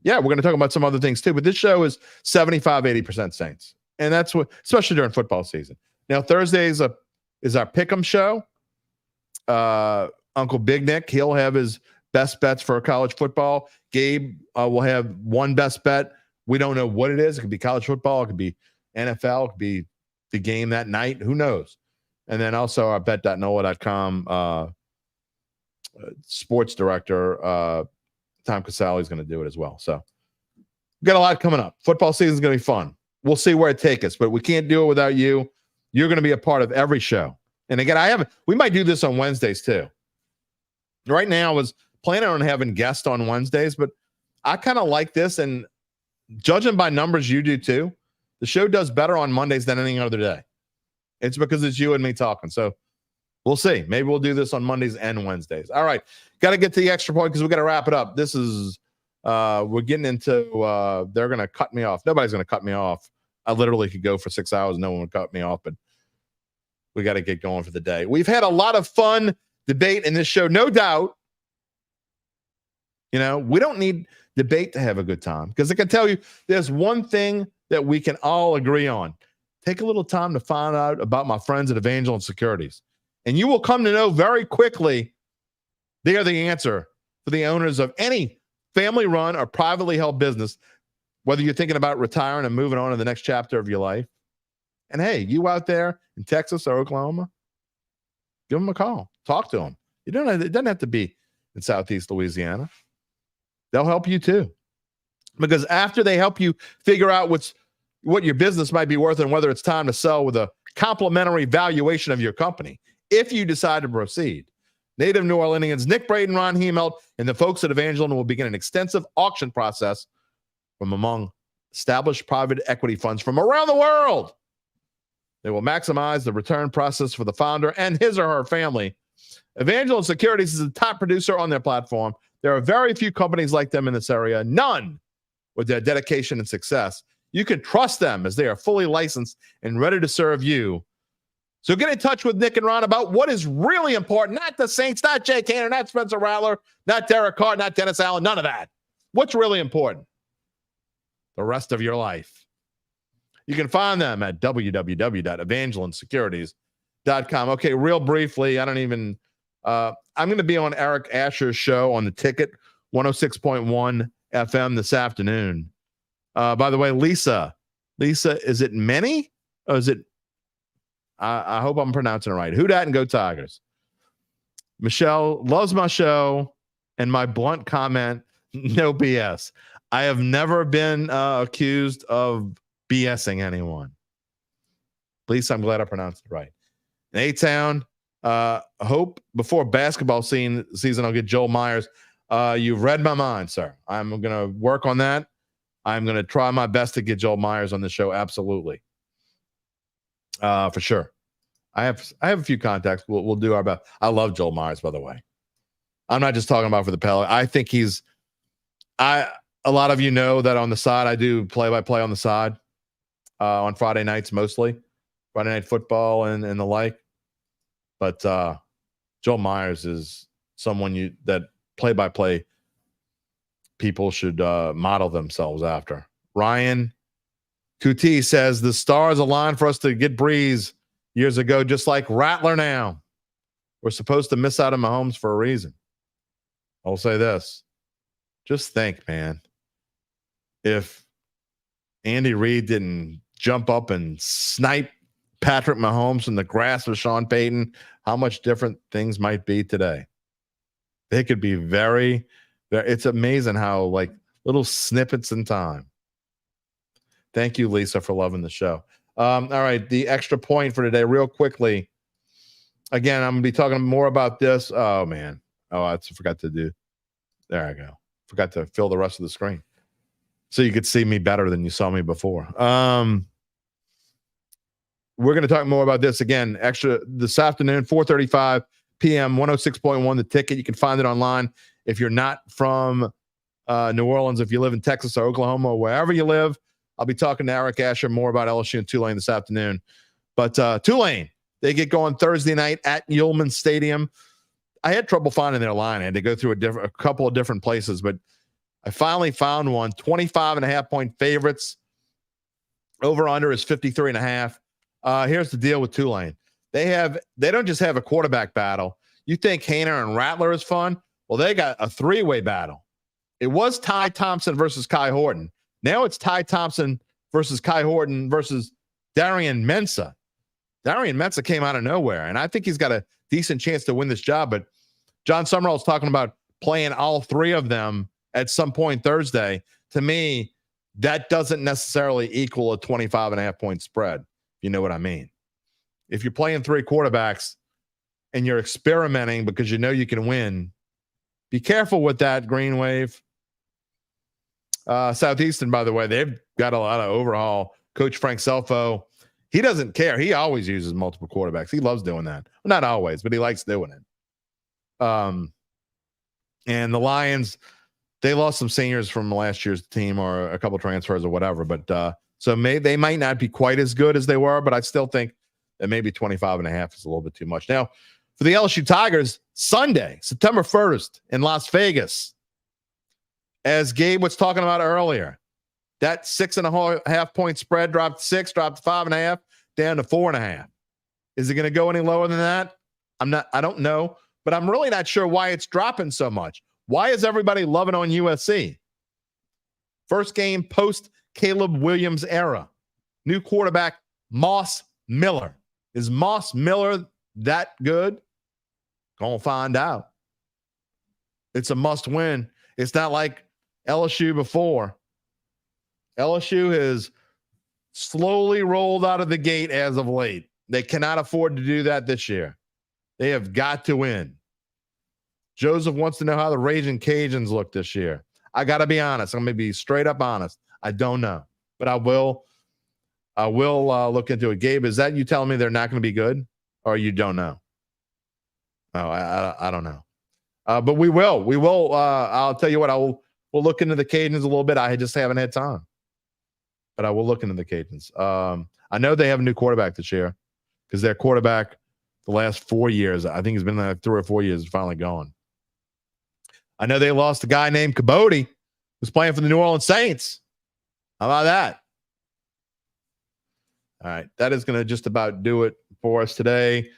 going to talk about some other things too. But this show is 75-80% Saints. And that's what, especially during football season. Now, Thursday is our Pick'em show. Uncle Big Nick, he'll have his best bets for college football. Gabe will have one best bet. We don't know what it is. It could be college football. It could be NFL. It could be the game that night. Who knows? And then also our bet.nola.com sports director, Tom Casale, is going to do it as well. So we've got a lot coming up. Football season is going to be fun. We'll see where it takes us, but we can't do it without you. You're going to be a part of every show. And again, we might do this on Wednesdays too. Right now I was planning on having guests on Wednesdays, but I kind of like this, and judging by numbers, you do too. The show does better on Mondays than any other day. It's because it's you and me talking. So we'll see. Maybe we'll do this on Mondays and Wednesdays. All right. Got to get to the extra point because we got to wrap it up. This is, we're getting into, they're going to cut me off. Nobody's going to cut me off. I literally could go for 6 hours. No one would cut me off, but we got to get going for the day. We've had a lot of fun debate in this show, no doubt. You know, we don't need debate to have a good time, because I can tell you there's one thing that we can all agree on. Take a little time to find out about my friends at Evangel and Securities, and you will come to know very quickly they are the answer for the owners of any family-run or privately held business, whether you're thinking about retiring and moving on to the next chapter of your life. And hey, you out there in Texas or Oklahoma, give them a call. Talk to them. It doesn't have to be in Southeast Louisiana. They'll help you too. Because after they help you figure out what your business might be worth and whether it's time to sell with a complimentary valuation of your company, if you decide to proceed, native New Orleanians Nick Braden, Ron Hemelt, and the folks at Evangeline will begin an extensive auction process from among established private equity funds from around the world. They will maximize the return process for the founder and his or her family. Evangeline Securities is the top producer on their platform. There are very few companies like them in this area, none with their dedication and success. You can trust them as they are fully licensed and ready to serve you. So get in touch with Nick and Ron about what is really important. Not the Saints, not Jake Haener, not Spencer Rattler, not Derek Carr, not Dennis Allen, none of that. What's really important? The rest of your life. You can find them at www.evangelinesecurities.com. Okay, real briefly, I'm going to be on Eric Asher's show on the Ticket 106.1 FM this afternoon. By the way, Lisa, is it Many? Or is it, I hope I'm pronouncing it right. Who dat and go Tigers. Michelle loves my show and my blunt comment, no BS. I have never been accused of BSing anyone. At least I'm glad I pronounced it right. In A-Town, hope before basketball season I'll get Joel Myers. You've read my mind, sir. I'm going to work on that. I'm going to try my best to get Joel Myers on the show. Absolutely. For sure. I have a few contacts. We'll do our best. I love Joel Myers, by the way. I'm not just talking about for the Pelicans. I think a lot of you know that on the side, I do play-by-play on the side on Friday nights, mostly Friday Night Football and the like. But Joel Myers is someone that play-by-play people should model themselves after. Ryan Kuti says the stars aligned for us to get Breeze years ago, just like Rattler now. We're supposed to miss out on Mahomes for a reason. I'll say this. Just think, man. If Andy Reid didn't jump up and snipe Patrick Mahomes from the grasp of Sean Payton, how much different things might be today. They could be very, it's amazing how like little snippets in time. Thank you, Lisa, for loving the show. All right, the extra point for today, real quickly. Again, I'm going to be talking more about this. Oh, man. Oh, I forgot to do. There I go. Forgot to fill the rest of the screen so you could see me better than you saw me before. We're going to talk more about this again. Extra this afternoon, 4:35 p.m. 106.1 The Ticket. You can find it online if you're not from New Orleans. If you live in Texas or Oklahoma or wherever you live, I'll be talking to Eric Asher more about LSU and Tulane this afternoon. But Tulane, they get going Thursday night at Yulman Stadium. I had trouble finding their line. I had to go through a couple of different places, but I finally found one. 25.5-point favorites. Over under is 53.5. Here's the deal with Tulane. They don't just have a quarterback battle. You think Haener and Rattler is fun? Well, they got a three-way battle. It was Ty Thompson versus Kai Horton. Now it's Ty Thompson versus Kai Horton versus Darian Mensah. Darian Mensah came out of nowhere, and I think he's got a decent chance to win this job. But John Summerall's talking about playing all three of them at some point Thursday. To me, that doesn't necessarily equal a 25.5-point spread. You know what I mean? If you're playing three quarterbacks and you're experimenting because you know you can win, be careful with that, Green Wave. Southeastern, by the way, they've got a lot of overhaul. Coach Frank Selfo, he doesn't care. He always uses multiple quarterbacks. He loves doing that. Well, not always, but he likes doing it. And the Lions, they lost some seniors from last year's team or a couple transfers or whatever. But so they might not be quite as good as they were, but I still think And maybe 25.5 is a little bit too much. Now, for the LSU Tigers, Sunday, September 1st in Las Vegas, as Gabe was talking about earlier, that 6.5 point spread dropped 6, dropped 5.5, down to 4.5. Is it going to go any lower than that? I don't know, but I'm really not sure why it's dropping so much. Why is everybody loving on USC? First game post Caleb Williams era. New quarterback, Moss Miller. Is Moss Miller that good? Gonna find out. It's a must win. It's not like LSU before. LSU has slowly rolled out of the gate as of late. They cannot afford to do that this year. They have got to win. Joseph wants to know how the Raging Cajuns look this year. I got to be honest. I'm going to be straight up honest. I don't know, but I will look into it. Gabe, is that you telling me they're not going to be good, or you don't know? Oh, I don't know. But we will. We will. I'll tell you what. We'll look into the Cajuns a little bit. I just haven't had time, but I will look into the Cajuns. I know they have a new quarterback this year because their quarterback the last 4 years, I think it's been like 3 or 4 years, is finally gone. I know they lost a guy named Cabote who's playing for the New Orleans Saints. How about that? All right. That is going to just about do it for us today.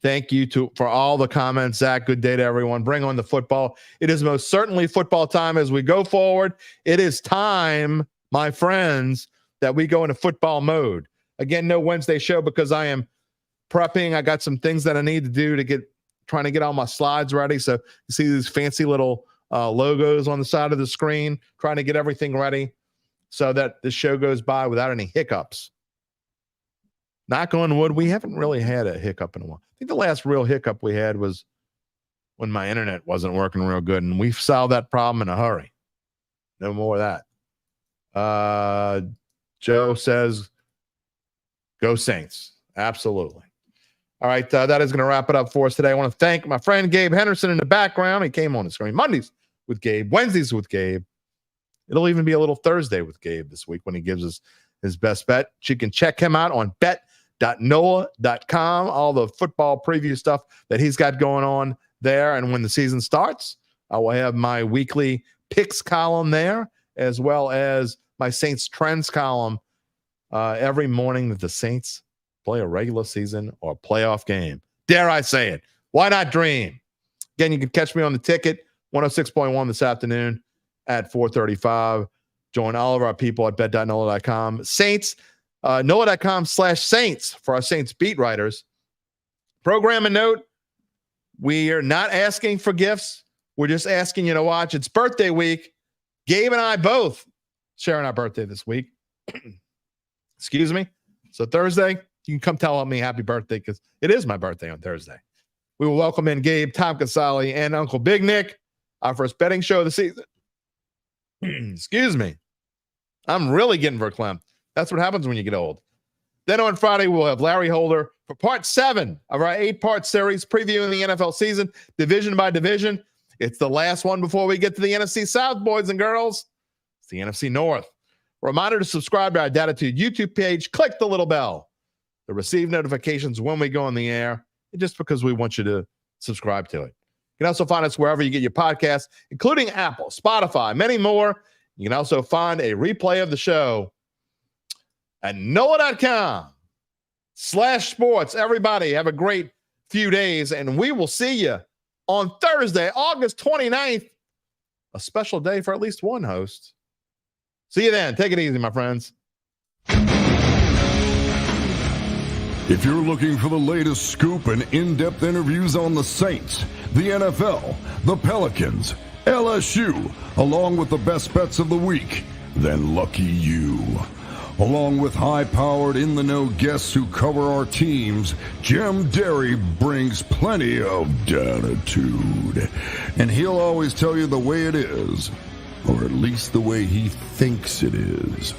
Thank you for all the comments, Zach. Good day to everyone. Bring on the football. It is most certainly football time as we go forward. It is time, my friends, that we go into football mode. Again, no Wednesday show because I am prepping. I got some things that I need to do to trying to get all my slides ready. So you see these fancy little logos on the side of the screen, trying to get everything ready so that the show goes by without any hiccups. Knock on wood, we haven't really had a hiccup in a while. I think the last real hiccup we had was when my internet wasn't working real good, and we've solved that problem in a hurry. No more of that. Joe says, go Saints. Absolutely. All right, that is going to wrap it up for us today. I want to thank my friend Gabe Henderson in the background. He came on the screen. Mondays with Gabe, Wednesdays with Gabe. It'll even be a little Thursday with Gabe this week when he gives us his best bet. You can check him out on bet.noah.com, all the football preview stuff that he's got going on there. And when the season starts, I will have my weekly picks column there, as well as my Saints trends column every morning that the Saints play a regular season or playoff game. Dare I say it? Why not dream? Again, you can catch me on the ticket, 106.1 this afternoon at 4:35. Join all of our people at bet.nola.com. Saints, nola.com/Saints for our Saints beat writers. Program a note. We are not asking for gifts. We're just asking you to watch. It's birthday week. Gabe and I both sharing our birthday this week. Excuse me. So Thursday, you can come tell me happy birthday because it is my birthday on Thursday. We will welcome in Gabe, Tom Casale, and Uncle Big Nick, our first betting show of the season. Excuse me. I'm really getting verklempt. That's what happens when you get old. Then on Friday, we'll have Larry Holder for part 7 of our 8-part series previewing the NFL season, division by division. It's the last one before we get to the NFC South, boys and girls. It's the NFC North. Reminder to subscribe to our Dattitude YouTube page. Click the little bell to receive notifications when we go on the air, just because we want you to subscribe to it. You can also find us wherever you get your podcasts, including Apple, Spotify, many more. You can also find a replay of the show at noah.com/sports. Everybody have a great few days, and we will see you on Thursday, August 29th, a special day for at least one host. See you then. Take it easy, my friends. If you're looking for the latest scoop and in-depth interviews on the Saints, the NFL, the Pelicans, LSU, along with the best bets of the week, then lucky you. Along with high-powered, in-the-know guests who cover our teams, Jim Derry brings plenty of Dattitude. And he'll always tell you the way it is, or at least the way he thinks it is.